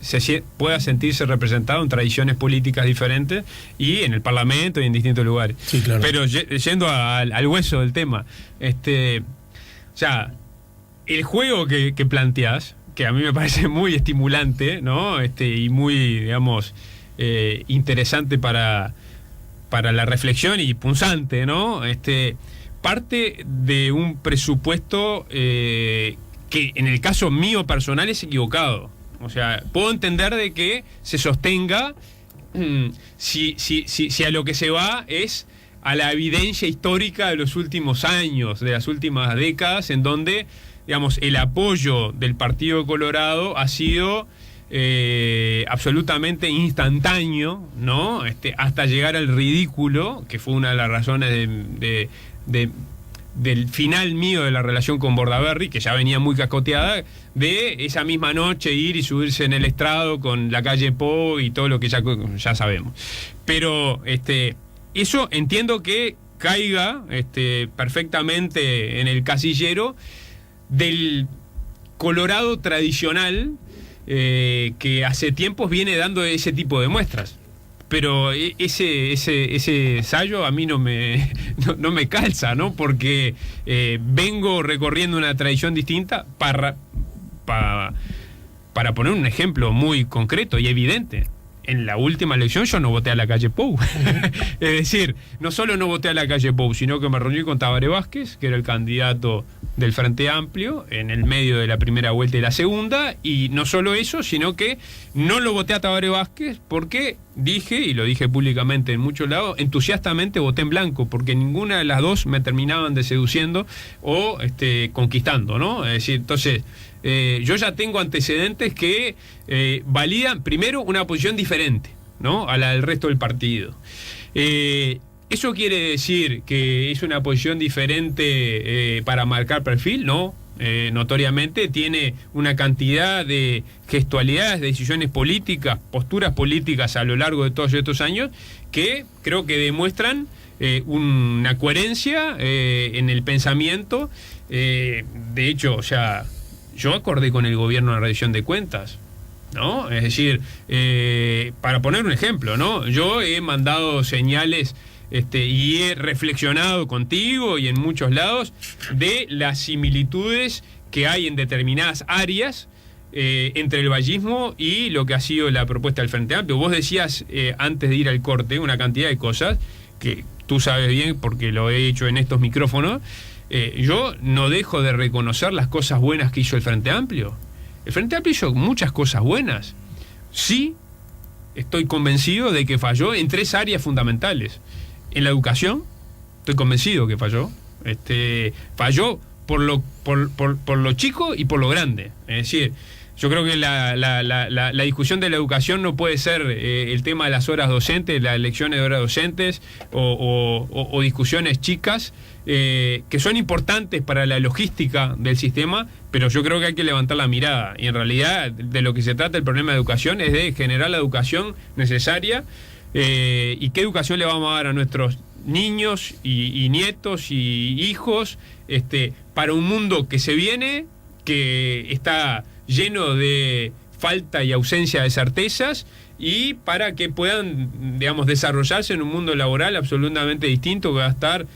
pueda sentirse representada en tradiciones políticas diferentes y en el Parlamento y en distintos lugares. Sí, claro. Pero yendo al hueso del tema, o sea, el juego que planteás, que a mí me parece muy estimulante, ¿no? Y muy, digamos, interesante para la reflexión y punzante, ¿no? Parte de un presupuesto que en el caso mío personal es equivocado. O sea, puedo entender de que se sostenga si a lo que se va es a la evidencia histórica de los últimos años, de las últimas décadas, en donde, digamos, el apoyo del Partido Colorado ha sido absolutamente instantáneo, ¿no? Hasta llegar al ridículo, que fue una de las razones de del final mío de la relación con Bordaberry, que ya venía muy cascoteada, de esa misma noche ir y subirse en el estrado con la calle Po y todo lo que ya sabemos. Pero eso entiendo que caiga perfectamente en el casillero del Colorado tradicional, que hace tiempos viene dando ese tipo de muestras. Pero ese sallo a mí no me calza, ¿no? Porque vengo recorriendo una tradición distinta para poner un ejemplo muy concreto y evidente. En la última elección yo no voté a la calle Pou. Es decir, no solo no voté a la calle Pou, sino que me reuní con Tabaré Vázquez, que era el candidato del Frente Amplio, en el medio de la primera vuelta y la segunda, y no solo eso, sino que no lo voté a Tabaré Vázquez porque dije, y lo dije públicamente en muchos lados, entusiastamente voté en blanco, porque ninguna de las dos me terminaban de seduciendo o conquistando, ¿no? Es decir, entonces, yo ya tengo antecedentes que validan, primero, una posición diferente, ¿no?, a la del resto del partido. ¿Eso quiere decir que es una posición diferente para marcar perfil? No. Notoriamente tiene una cantidad de gestualidades, de decisiones políticas, posturas políticas a lo largo de todos estos años que creo que demuestran una coherencia en el pensamiento. De hecho, o sea, yo acordé con el gobierno la rendición de cuentas, ¿no? Es decir, para poner un ejemplo, ¿no? Yo he mandado señales y he reflexionado contigo y en muchos lados de las similitudes que hay en determinadas áreas entre el vallismo y lo que ha sido la propuesta del Frente Amplio. Vos decías antes de ir al corte una cantidad de cosas que tú sabes bien porque lo he hecho en estos micrófonos. Yo no dejo de reconocer las cosas buenas que hizo el Frente Amplio. El Frente Amplio hizo muchas cosas buenas. Sí, estoy convencido de que falló en 3 áreas fundamentales. En la educación, estoy convencido que falló. Falló por lo chico y por lo grande. Es decir, yo creo que la discusión de la educación no puede ser el tema de las horas docentes, las elecciones de horas docentes o discusiones chicas que son importantes para la logística del sistema, pero yo creo que hay que levantar la mirada. Y en realidad de lo que se trata el problema de educación es de generar la educación necesaria. ¿Y qué educación le vamos a dar a nuestros niños y nietos y hijos para un mundo que se viene, que está lleno de falta y ausencia de certezas, y para que puedan, digamos, desarrollarse en un mundo laboral absolutamente distinto, que va a estar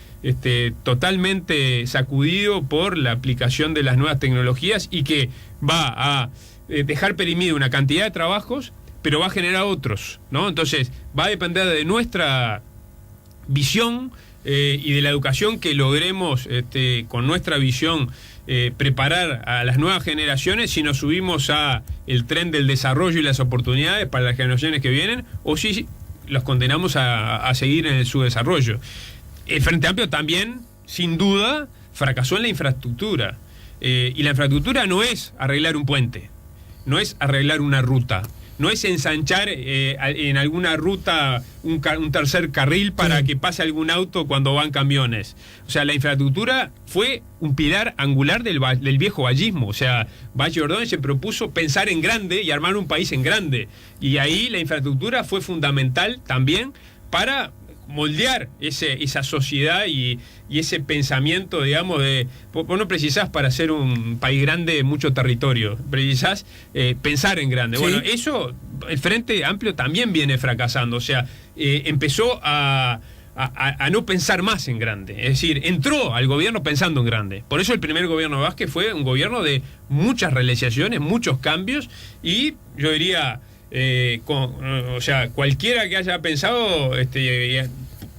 totalmente sacudido por la aplicación de las nuevas tecnologías y que va a dejar perimido una cantidad de trabajos, pero va a generar otros, ¿no? Entonces, va a depender de nuestra visión y de la educación que logremos con nuestra visión preparar a las nuevas generaciones, si nos subimos a el tren del desarrollo y las oportunidades para las generaciones que vienen, o si los condenamos a seguir en el subdesarrollo. El Frente Amplio también, sin duda, fracasó en la infraestructura. Y la infraestructura no es arreglar un puente, no es arreglar una ruta, no es ensanchar en alguna ruta un tercer carril para que pase algún auto cuando van camiones. O sea, la infraestructura fue un pilar angular del viejo vallismo. O sea, Valle Ordóñez se propuso pensar en grande y armar un país en grande. Y ahí la infraestructura fue fundamental también para moldear esa sociedad y ese pensamiento, digamos, de vos no precisás para ser un país grande mucho territorio, precisás pensar en grande. Sí. Bueno, eso el Frente Amplio también viene fracasando, o sea, empezó a no pensar más en grande, es decir, entró al gobierno pensando en grande. Por eso el primer gobierno de Vázquez fue un gobierno de muchas realizaciones, muchos cambios, y yo diría, o sea, cualquiera que haya pensado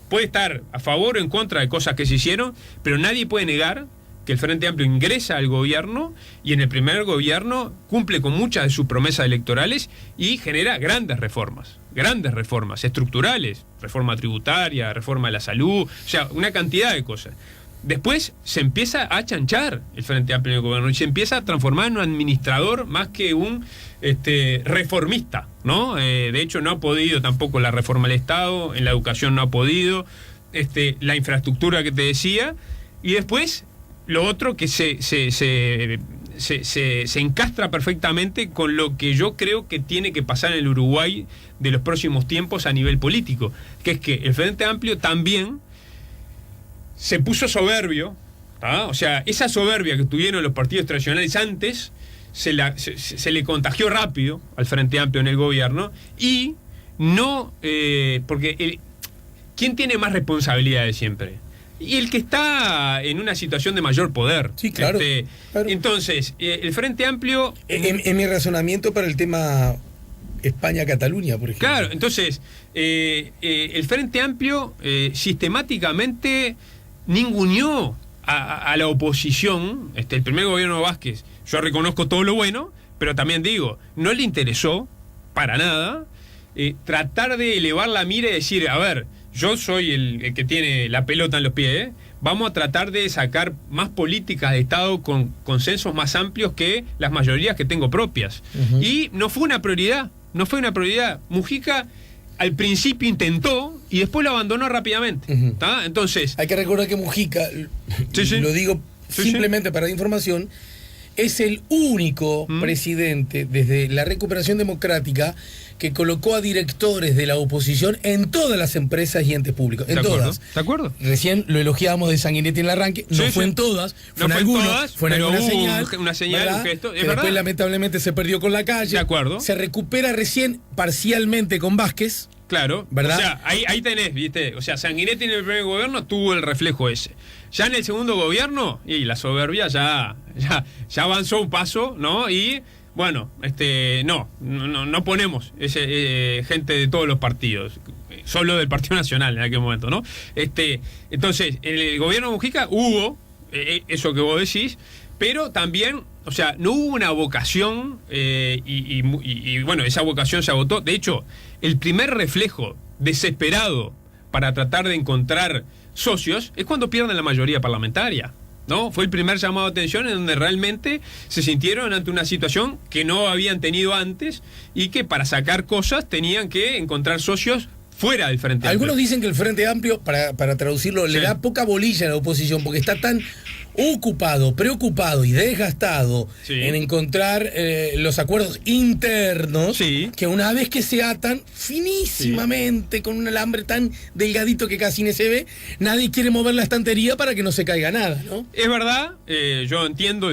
puede estar a favor o en contra de cosas que se hicieron, pero nadie puede negar que el Frente Amplio ingresa al gobierno y en el primer gobierno cumple con muchas de sus promesas electorales y genera grandes reformas estructurales, reforma tributaria, reforma de la salud, o sea, una cantidad de cosas. Después se empieza a chanchar el Frente Amplio en el gobierno y se empieza a transformar en un administrador más que un reformista, ¿no? De hecho, no ha podido tampoco la reforma del Estado, en la educación no ha podido, la infraestructura que te decía, y después lo otro que se encastra perfectamente con lo que yo creo que tiene que pasar en el Uruguay de los próximos tiempos a nivel político, que es que el Frente Amplio también se puso soberbio, ¿tá? O sea, esa soberbia que tuvieron los partidos tradicionales antes se le contagió rápido al Frente Amplio en el gobierno, y no, porque ¿quién tiene más responsabilidades siempre? Y el que está en una situación de mayor poder. Sí, claro. Claro. Entonces, el Frente Amplio... En mi razonamiento para el tema España-Cataluña, por ejemplo. Claro, entonces, el Frente Amplio sistemáticamente ninguneó a la oposición. El primer gobierno de Vázquez, yo reconozco todo lo bueno, pero también digo, no le interesó para nada tratar de elevar la mira y decir, a ver, yo soy el que tiene la pelota en los pies, vamos a tratar de sacar más políticas de Estado con consensos más amplios que las mayorías que tengo propias. Uh-huh. Y no fue una prioridad. Mujica al principio intentó y después lo abandonó rápidamente. Uh-huh. Entonces, hay que recordar que Mujica, lo digo simplemente para la información, es el único presidente desde la recuperación democrática que colocó a directores de la oposición en todas las empresas y entes públicos. En todas. ¿De acuerdo? Recién lo elogiábamos de Sanguinetti en el arranque. No fue en todas, fue en algunos, fue en alguna señal. Una señal, un gesto. Que después lamentablemente se perdió con La Calle. De acuerdo. Se recupera recién parcialmente con Vázquez. Claro, ¿verdad? O sea, ahí tenés, ¿viste? O sea, Sanguinetti en el primer gobierno tuvo el reflejo ese. Ya en el segundo gobierno, y la soberbia ya avanzó un paso, ¿no? Y bueno, no ponemos gente de todos los partidos, solo del Partido Nacional en aquel momento, ¿no? Entonces, en el gobierno de Mujica hubo eso que vos decís, pero también, o sea, no hubo una vocación y bueno, esa vocación se agotó. De hecho, el primer reflejo desesperado para tratar de encontrar socios es cuando pierden la mayoría parlamentaria, ¿no? Fue el primer llamado de atención en donde realmente se sintieron ante una situación que no habían tenido antes y que para sacar cosas tenían que encontrar socios fuera del Frente Amplio. Algunos dicen que el Frente Amplio, para traducirlo, le da poca bolilla a la oposición porque está tan ocupado, preocupado y desgastado en encontrar los acuerdos internos que una vez que se atan finísimamente con un alambre tan delgadito que casi ni se ve, nadie quiere mover la estantería para que no se caiga nada, ¿no? Es verdad, yo entiendo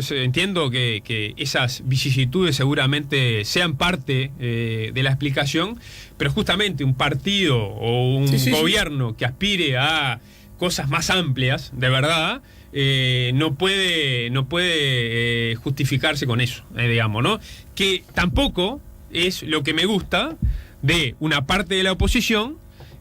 que esas vicisitudes seguramente sean parte de la explicación, pero justamente un partido o un gobierno que aspire a cosas más amplias, de verdad, no puede justificarse con eso, digamos, ¿no? Que tampoco es lo que me gusta de una parte de la oposición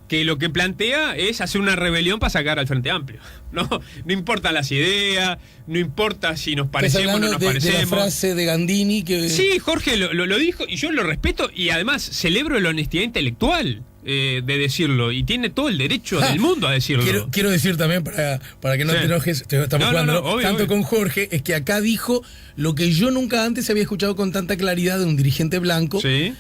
que lo que plantea es hacer una rebelión para sacar al Frente Amplio. No importan las ideas, no importa si nos parecemos o no nos parecemos. De la frase de Gandini que... Sí, Jorge lo dijo y yo lo respeto y además celebro la honestidad intelectual de decirlo y tiene todo el derecho del mundo a decirlo. Quiero decir también, para que no te enojes, estamos jugando obvio, tanto obvio. Con Jorge, es que acá dijo lo que yo nunca antes había escuchado con tanta claridad de un dirigente blanco. Sí.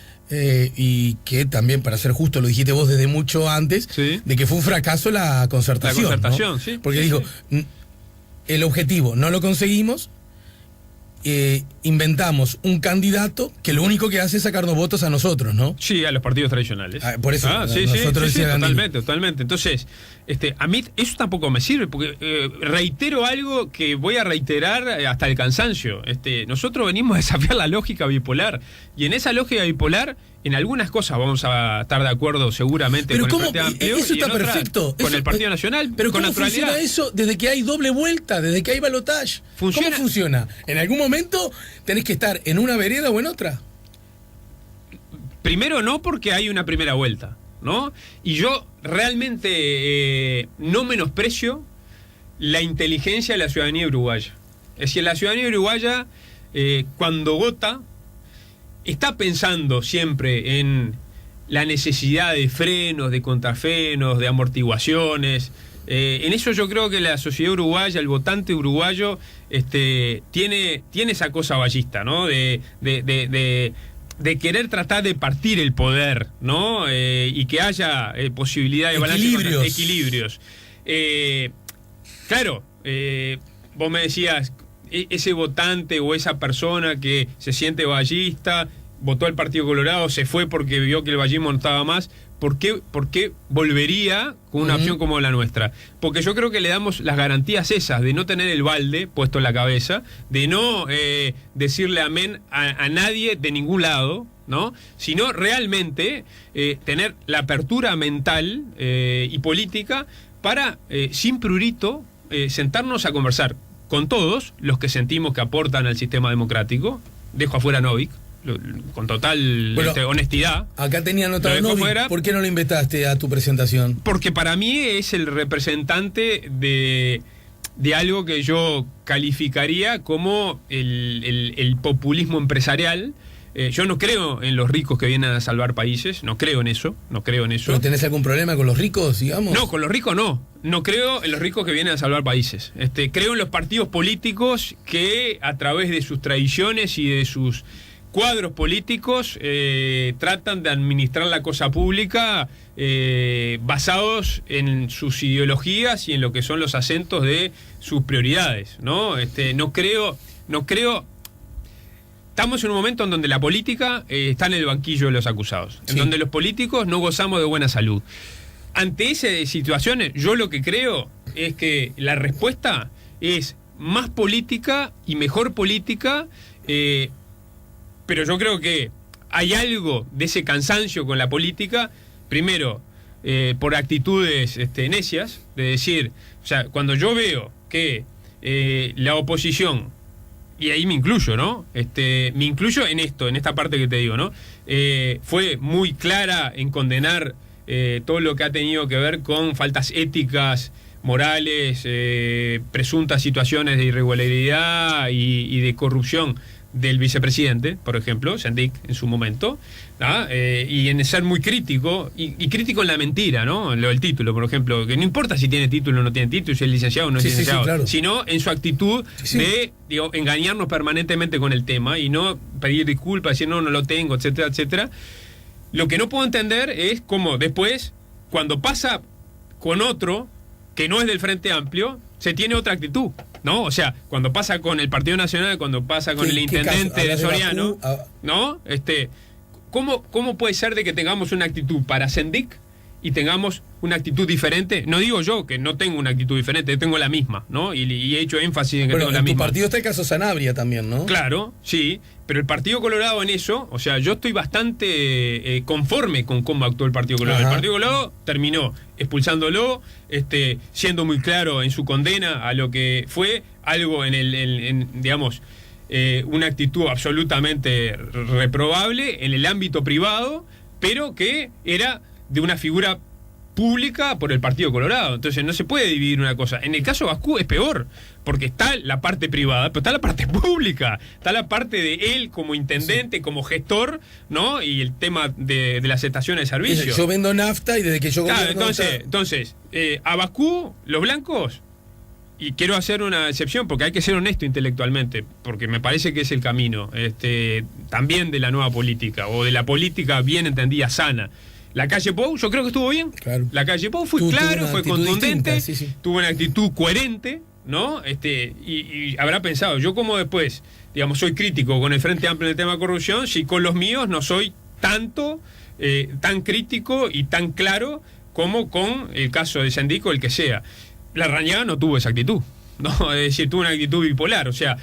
Y que también, para ser justo, lo dijiste vos desde mucho antes, de que fue un fracaso la concertación. La concertación, ¿no? sí. Porque dijo, el objetivo no lo conseguimos, inventamos un candidato que lo único que hace es sacarnos votos a nosotros, ¿no? Sí, a los partidos tradicionales. Por eso, nosotros totalmente. Entonces, a mí eso tampoco me sirve, porque reitero algo que voy a reiterar hasta el cansancio. Nosotros venimos a desafiar la lógica bipolar, y en esa lógica bipolar, en algunas cosas vamos a estar de acuerdo seguramente con el Frente Amplio. Eso está y en otras, perfecto. Con el Partido Nacional, pero con ¿cómo funciona eso desde que hay doble vuelta, desde que hay balotaje? ¿Cómo funciona? En algún momento tenés que estar en una vereda o en otra. Primero no, porque hay una primera vuelta, ¿no? Y yo realmente no menosprecio la inteligencia de la ciudadanía uruguaya. Es decir, la ciudadanía uruguaya, cuando vota, está pensando siempre en la necesidad de frenos, de contrafrenos, de amortiguaciones. En eso yo creo que la sociedad uruguaya, el votante uruguayo, tiene esa cosa ballista, ¿no? De querer tratar de partir el poder, ¿no? Y que haya posibilidad de balance, equilibrios. Claro, vos me decías, ese votante o esa persona que se siente vallista, votó al Partido Colorado, se fue porque vio que el vallismo no estaba más, ¿por qué volvería con una opción como la nuestra? Porque yo creo que le damos las garantías esas, de no tener el balde puesto en la cabeza, de no decirle amén a nadie de ningún lado, ¿no? Sino realmente tener la apertura mental y política para, sin prurito, sentarnos a conversar con todos los que sentimos que aportan al sistema democrático. Dejo afuera a Novik, con total honestidad. Acá tenía anotado Novik. ¿Por qué no lo invitaste a tu presentación? Porque para mí es el representante de algo que yo calificaría como el populismo empresarial. Yo no creo en los ricos que vienen a salvar países, no creo en eso. ¿Pero tenés algún problema con los ricos, digamos? No, con los ricos no. No creo en los ricos que vienen a salvar países. Creo en los partidos políticos que, a través de sus tradiciones y de sus cuadros políticos, tratan de administrar la cosa pública basados en sus ideologías y en lo que son los acentos de sus prioridades, ¿no? No creo. Estamos en un momento en donde la política está en el banquillo de los acusados, en donde los políticos no gozamos de buena salud. Ante esas situaciones, yo lo que creo es que la respuesta es más política y mejor política, pero yo creo que hay algo de ese cansancio con la política, primero, por actitudes necias, de decir, o sea, cuando yo veo que la oposición, y ahí me incluyo, ¿no? Me incluyo en esta parte que te digo, ¿no? Fue muy clara en condenar todo lo que ha tenido que ver con faltas éticas, morales, presuntas situaciones de irregularidad y de corrupción del vicepresidente, por ejemplo, Sendik, en su momento, ¿no? Y en ser muy crítico, y crítico en la mentira, ¿no? En lo del título, por ejemplo, que no importa si tiene título o no tiene título, si es licenciado o no es licenciado, claro. Sino en su actitud de, engañarnos permanentemente con el tema y no pedir disculpas, decir no lo tengo, etcétera, etcétera. Lo que no puedo entender es cómo después, cuando pasa con otro que no es del Frente Amplio, se tiene otra actitud, ¿no? O sea, cuando pasa con el Partido Nacional, cuando pasa con el intendente de Soriano, ¿no? ¿Cómo puede ser de que tengamos una actitud para Sendik y tengamos una actitud diferente? No digo yo que no tengo una actitud diferente, tengo la misma, ¿no? Y he hecho énfasis en que tengo la misma. Tu partido está el caso Sanabria también, ¿no? Claro, sí, pero el Partido Colorado en eso, o sea, yo estoy bastante conforme con cómo actuó el Partido Colorado. El Partido Colorado terminó expulsándolo, siendo muy claro en su condena a lo que fue algo digamos, una actitud absolutamente reprobable en el ámbito privado, pero que era de una figura pública por el Partido Colorado. Entonces no se puede dividir una cosa. En el caso Bascú es peor, porque está la parte privada, pero está la parte pública, está la parte de él como intendente, como gestor, ¿no? Y el tema de las estaciones de servicio. Yo vendo nafta y desde que yo gobierno... Entonces, a Bascú, los blancos, y quiero hacer una excepción porque hay que ser honesto intelectualmente, porque me parece que es el camino también de la nueva política, o de la política bien entendida, sana. La calle Pou, yo creo que estuvo bien. Claro. La calle Pou fue claro, fue contundente, tuvo una actitud coherente, ¿no? Y habrá pensado, yo como después, digamos, soy crítico con el Frente Amplio en el tema de corrupción, si con los míos no soy tan crítico y tan claro como con el caso de Sendik o el que sea. Larrañaga no tuvo esa actitud, ¿no? Es decir, tuvo una actitud bipolar, o sea,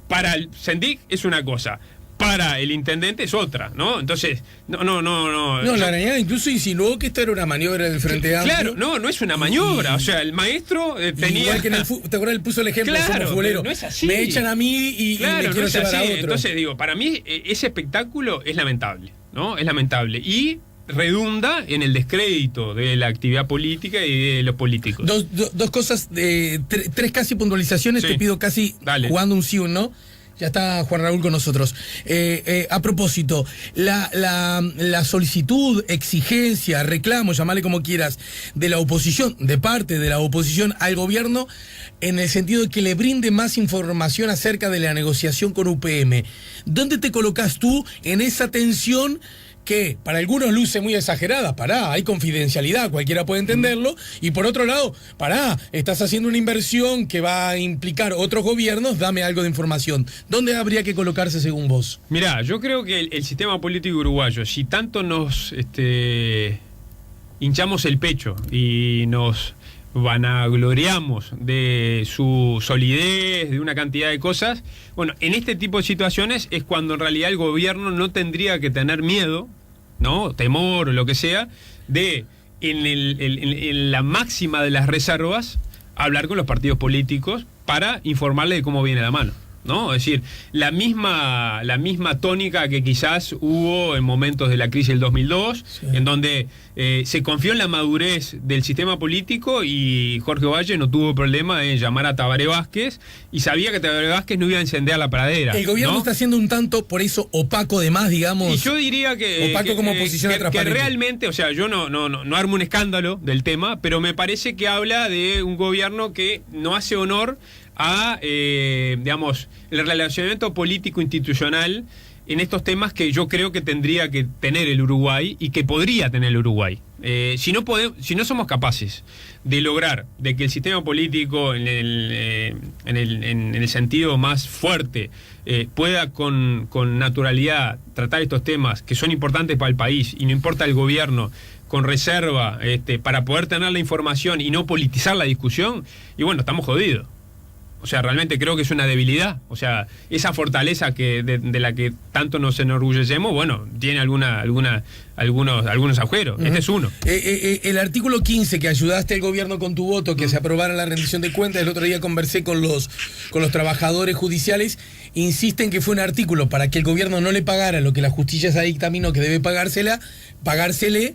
para el Sendik es una cosa, para el intendente es otra, ¿no? Entonces, no. Larrañaga incluso insinuó que esto era una maniobra del Frente Amplio. Claro, no es una maniobra. O sea, el maestro tenía... Igual que ¿te acuerdas? Él puso el ejemplo, somos futboleros. No es así. Me echan a mí y me quiero llevar a otro. Entonces, digo, para mí ese espectáculo es lamentable, ¿no? Es lamentable. Y redunda en el descrédito de la actividad política y de los políticos. Dos cosas, tres casi puntualizaciones, te pido casi. Dale. Jugando un sí o un no. Ya está Juan Raúl con nosotros. A propósito, la solicitud, exigencia, reclamo, llamale como quieras, de la oposición, de parte de la oposición al gobierno, en el sentido de que le brinde más información acerca de la negociación con UPM. ¿Dónde te colocas tú en esa tensión que para algunos luce muy exagerada, hay confidencialidad, cualquiera puede entenderlo, y por otro lado, estás haciendo una inversión que va a implicar otros gobiernos, dame algo de información. ¿Dónde habría que colocarse según vos? Mirá, yo creo que el sistema político uruguayo, si tanto nos hinchamos el pecho y nos vanagloriamos de su solidez, de una cantidad de cosas, bueno, en este tipo de situaciones es cuando en realidad el gobierno no tendría que tener miedo, ¿no? Temor o lo que sea, de en la máxima de las reservas hablar con los partidos políticos para informarle de cómo viene la mano, ¿no? Es decir, la misma tónica que quizás hubo en momentos de la crisis del 2002, sí, en donde se confió en la madurez del sistema político y Jorge Valle no tuvo problema en llamar a Tabaré Vázquez y sabía que Tabaré Vázquez no iba a encender la pradera. El gobierno, ¿no?, está siendo un tanto, por eso, opaco de más, digamos. Y yo diría que opaco como posición transparente. Que realmente, o sea, yo no armo un escándalo del tema, pero me parece que habla de un gobierno que no hace honor a, digamos, el relacionamiento político institucional en estos temas que yo creo que tendría que tener el Uruguay y que podría tener el Uruguay. Si no somos capaces de lograr de que el sistema político en el sentido más fuerte pueda con naturalidad tratar estos temas que son importantes para el país y no importa el gobierno, con reserva, para poder tener la información y no politizar la discusión, y bueno, estamos jodidos. O sea, realmente creo que es una debilidad. O sea, esa fortaleza de la que tanto nos enorgullecemos, bueno, tiene algunos agujeros. Este es uno. El artículo 15 que ayudaste al gobierno con tu voto, que se aprobara la rendición de cuentas, el otro día conversé con los trabajadores judiciales, insisten que fue un artículo para que el gobierno no le pagara lo que la justicia se dictaminó que debe pagársele,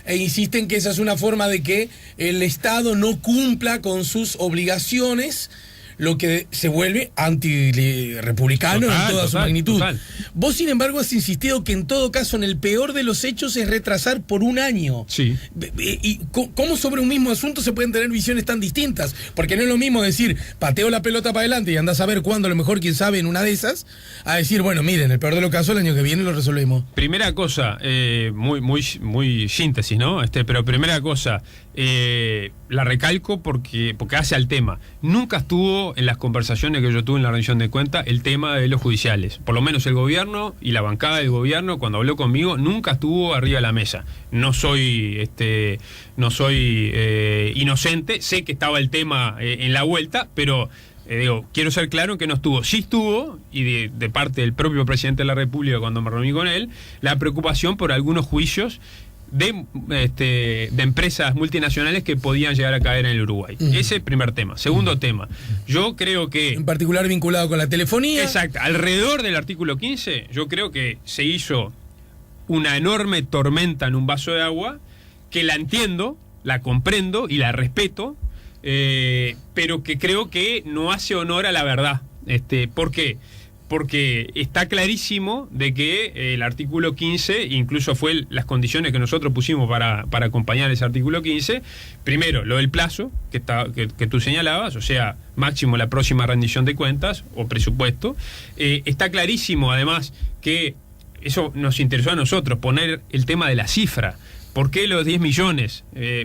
e insisten que esa es una forma de que el Estado no cumpla con sus obligaciones, lo que se vuelve antirepublicano en toda su magnitud. Total. Vos, sin embargo, has insistido que en todo caso, en el peor de los hechos, es retrasar por un año. Sí. ¿Y cómo sobre un mismo asunto se pueden tener visiones tan distintas? Porque no es lo mismo decir, pateo la pelota para adelante y andás a ver cuándo, a lo mejor, quién sabe, en una de esas, a decir, bueno, miren, en el peor de los casos, el año que viene lo resolvemos. Primera cosa, muy síntesis, ¿no? Pero primera cosa, la recalco porque hace al tema. Nunca estuvo en las conversaciones que yo tuve en la rendición de cuentas el tema de los judiciales. Por lo menos el gobierno y la bancada del gobierno, cuando habló conmigo, nunca estuvo arriba de la mesa. No soy inocente, sé que estaba el tema en la vuelta, pero quiero ser claro en que no estuvo. Sí estuvo, y de parte del propio presidente de la República cuando me reuní con él, la preocupación por algunos juicios de empresas multinacionales que podían llegar a caer en el Uruguay. Ese primer tema. Segundo tema, yo creo que... En particular vinculado con la telefonía. Exacto. Alrededor del artículo 15, yo creo que se hizo una enorme tormenta en un vaso de agua, que la entiendo, la comprendo y la respeto, pero que creo que no hace honor a la verdad. ¿Por qué? Porque está clarísimo de que el artículo 15, incluso fue las condiciones que nosotros pusimos para acompañar ese artículo 15, primero, lo del plazo, que tú señalabas, o sea, máximo la próxima rendición de cuentas o presupuesto. Está clarísimo, además, que eso nos interesó a nosotros, poner el tema de la cifra. ¿Por qué los 10 millones?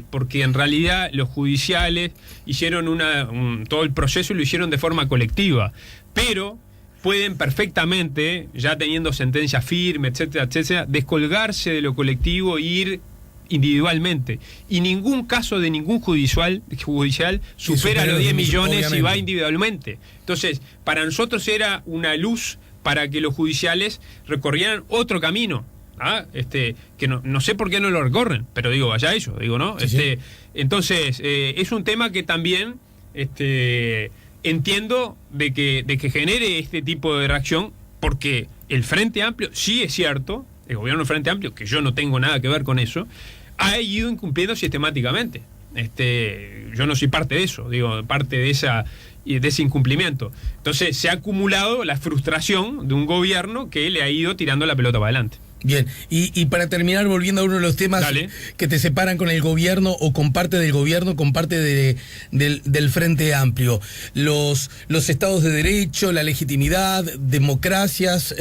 Porque en realidad los judiciales hicieron todo el proceso lo hicieron de forma colectiva, pero pueden perfectamente, ya teniendo sentencia firme, etcétera, etcétera, descolgarse de lo colectivo e ir individualmente. Y ningún caso de ningún judicial supera los 10 millones, obviamente, y va individualmente. Entonces, para nosotros era una luz para que los judiciales recorrieran otro camino. Que no sé por qué no lo recorren, pero vaya ellos, ¿no? Sí. Entonces, es un tema que también entiendo de que genere este tipo de reacción, porque el Frente Amplio, sí es cierto, el gobierno del Frente Amplio, que yo no tengo nada que ver con eso, ha ido incumpliendo sistemáticamente. Yo no soy parte de eso, parte de ese incumplimiento. Entonces se ha acumulado la frustración de un gobierno que le ha ido tirando la pelota para adelante. Bien, y para terminar, volviendo a uno de los temas Dale. que te separan con el gobierno o con parte del gobierno, con parte del Frente Amplio, los estados de derecho, la legitimidad, democracias,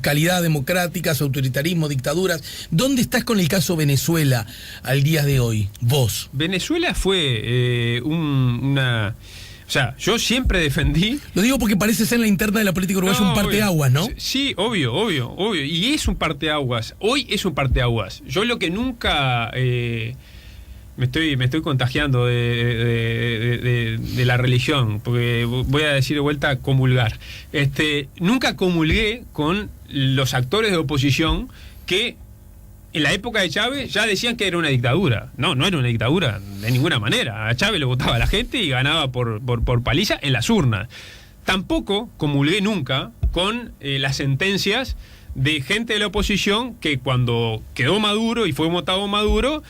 calidad democráticas, autoritarismo, dictaduras. ¿Dónde estás con el caso Venezuela al día de hoy, vos? Venezuela fue una... O sea, yo siempre defendí... Lo digo porque parece ser en la interna de la política uruguaya un parteaguas, ¿no? Sí, obvio. Y es un parteaguas. Hoy es un parteaguas. Yo lo que nunca... me estoy contagiando de la religión, porque voy a decir de vuelta comulgar. Nunca comulgué con los actores de oposición que en la época de Chávez ya decían que era una dictadura. No era una dictadura de ninguna manera. A Chávez lo votaba la gente y ganaba por paliza en las urnas. Tampoco comulgué nunca con las sentencias de gente de la oposición que cuando quedó Maduro y fue votado Maduro,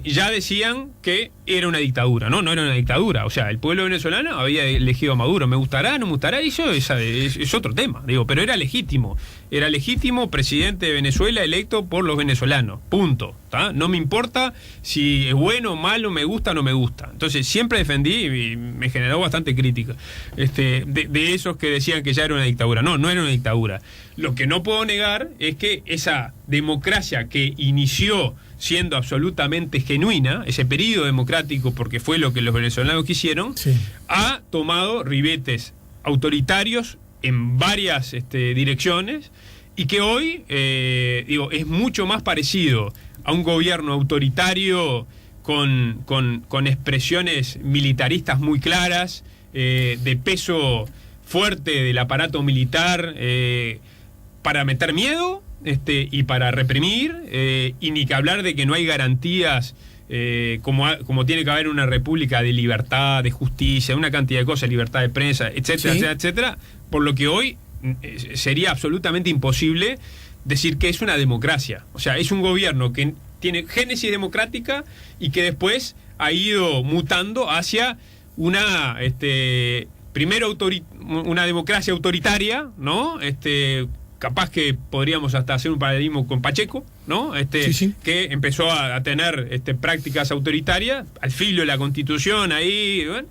ya decían que era una dictadura. No era una dictadura. O sea, el pueblo venezolano había elegido a Maduro. ¿Me gustará? ¿No me gustará? Eso es otro tema. Pero era legítimo. Era legítimo presidente de Venezuela electo por los venezolanos. Punto. ¿Tá? No me importa si es bueno o malo, me gusta o no me gusta. Entonces siempre defendí y me generó bastante crítica de esos que decían que ya era una dictadura. No era una dictadura. Lo que no puedo negar es que esa democracia que inició siendo absolutamente genuina, ese periodo democrático, porque fue lo que los venezolanos quisieron, Sí. ha tomado ribetes autoritarios en varias direcciones y que hoy es mucho más parecido a un gobierno autoritario con expresiones militaristas muy claras, de peso fuerte del aparato militar para meter miedo y para reprimir, y ni que hablar de que no hay garantías como tiene que haber una república de libertad, de justicia, una cantidad de cosas, libertad de prensa, etcétera, Sí. etcétera, por lo que hoy sería absolutamente imposible decir que es una democracia. O sea, es un gobierno que tiene génesis democrática y que después ha ido mutando hacia una primero una democracia autoritaria, ¿no? Capaz que podríamos hasta hacer un paralelismo con Pacheco, ¿no? Sí. Que empezó a tener prácticas autoritarias al filo de la Constitución ahí, ¿no?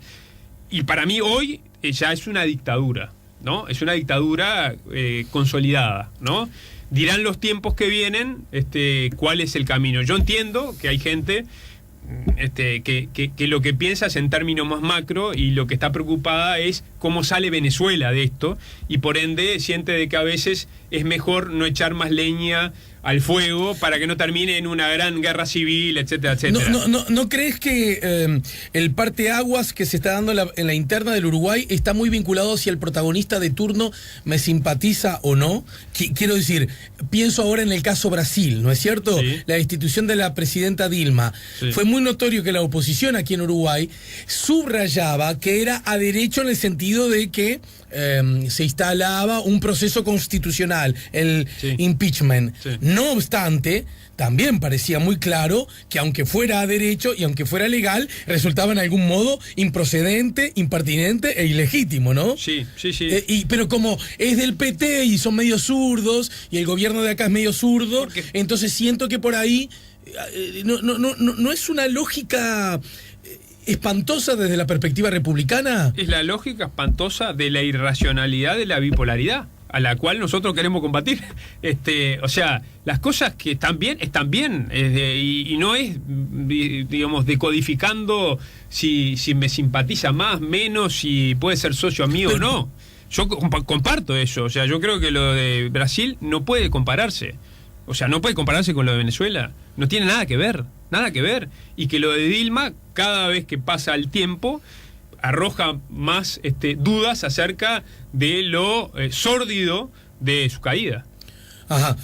Y para mí hoy ya es una dictadura, ¿no? Es una dictadura consolidada, ¿no? Dirán los tiempos que vienen cuál es el camino. Yo entiendo que hay gente que lo que piensa es en términos más macro y lo que está preocupada es cómo sale Venezuela de esto y por ende siente de que a veces es mejor no echar más leña al fuego para que no termine en una gran guerra civil, etcétera, etcétera. ¿No crees que el parteaguas que se está dando en la interna del Uruguay está muy vinculado si el protagonista de turno me simpatiza o no? Quiero decir, pienso ahora en el caso Brasil, ¿no es cierto? Sí. La destitución de la presidenta Dilma. Sí. Fue muy notorio que la oposición aquí en Uruguay subrayaba que era a derecho en el sentido de que se instalaba un proceso constitucional, el Sí. impeachment. Sí. No obstante, también parecía muy claro que aunque fuera a derecho y aunque fuera legal, resultaba en algún modo improcedente, impertinente e ilegítimo, ¿no? Sí. Pero como es del PT y son medio zurdos, y el gobierno de acá es medio zurdo, Porque... entonces siento que por ahí no es una lógica espantosa desde la perspectiva republicana. Es la lógica espantosa de la irracionalidad de la bipolaridad, a la cual nosotros queremos combatir. O sea, las cosas que están bien, y no es, digamos, decodificando si me simpatiza más, menos, si puede ser socio mío o no. Yo comparto eso. O sea, yo creo que lo de Brasil no puede compararse. O sea, no puede compararse con lo de Venezuela. No tiene nada que ver. Y que lo de Dilma, cada vez que pasa el tiempo, arroja más dudas acerca de lo sórdido de su caída. Ajá.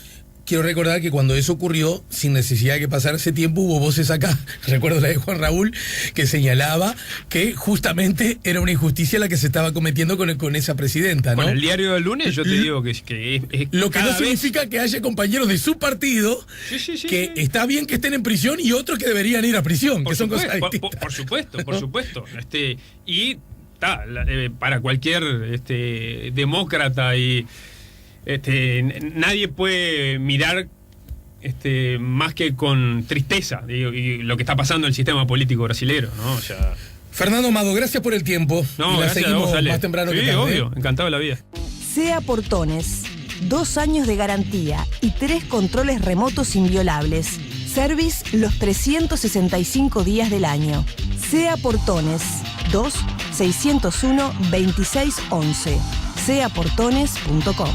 Quiero recordar que cuando eso ocurrió, sin necesidad de que pasara ese tiempo, hubo voces acá, recuerdo la de Juan Raúl, que señalaba que justamente era una injusticia la que se estaba cometiendo con esa presidenta, ¿no? Con el diario del lunes yo te digo que es Lo que no cada vez... significa que haya compañeros de su partido que está bien que estén en prisión y otros que deberían ir a prisión, que son cosas distintas. Por supuesto. Y para cualquier demócrata y nadie puede mirar más que con tristeza, digo, y lo que está pasando en el sistema político brasileño, ¿no? O sea, Fernando Amado, gracias por el tiempo. no, y la gracias a seguimos vos, Ale. más temprano sí, que tarde. obvio, encantado de la vida. SEA Portones. 2 años de garantía y 3 controles remotos inviolables. Service los 365 días del año. SEA Portones. 2-601-2611. seaportones.com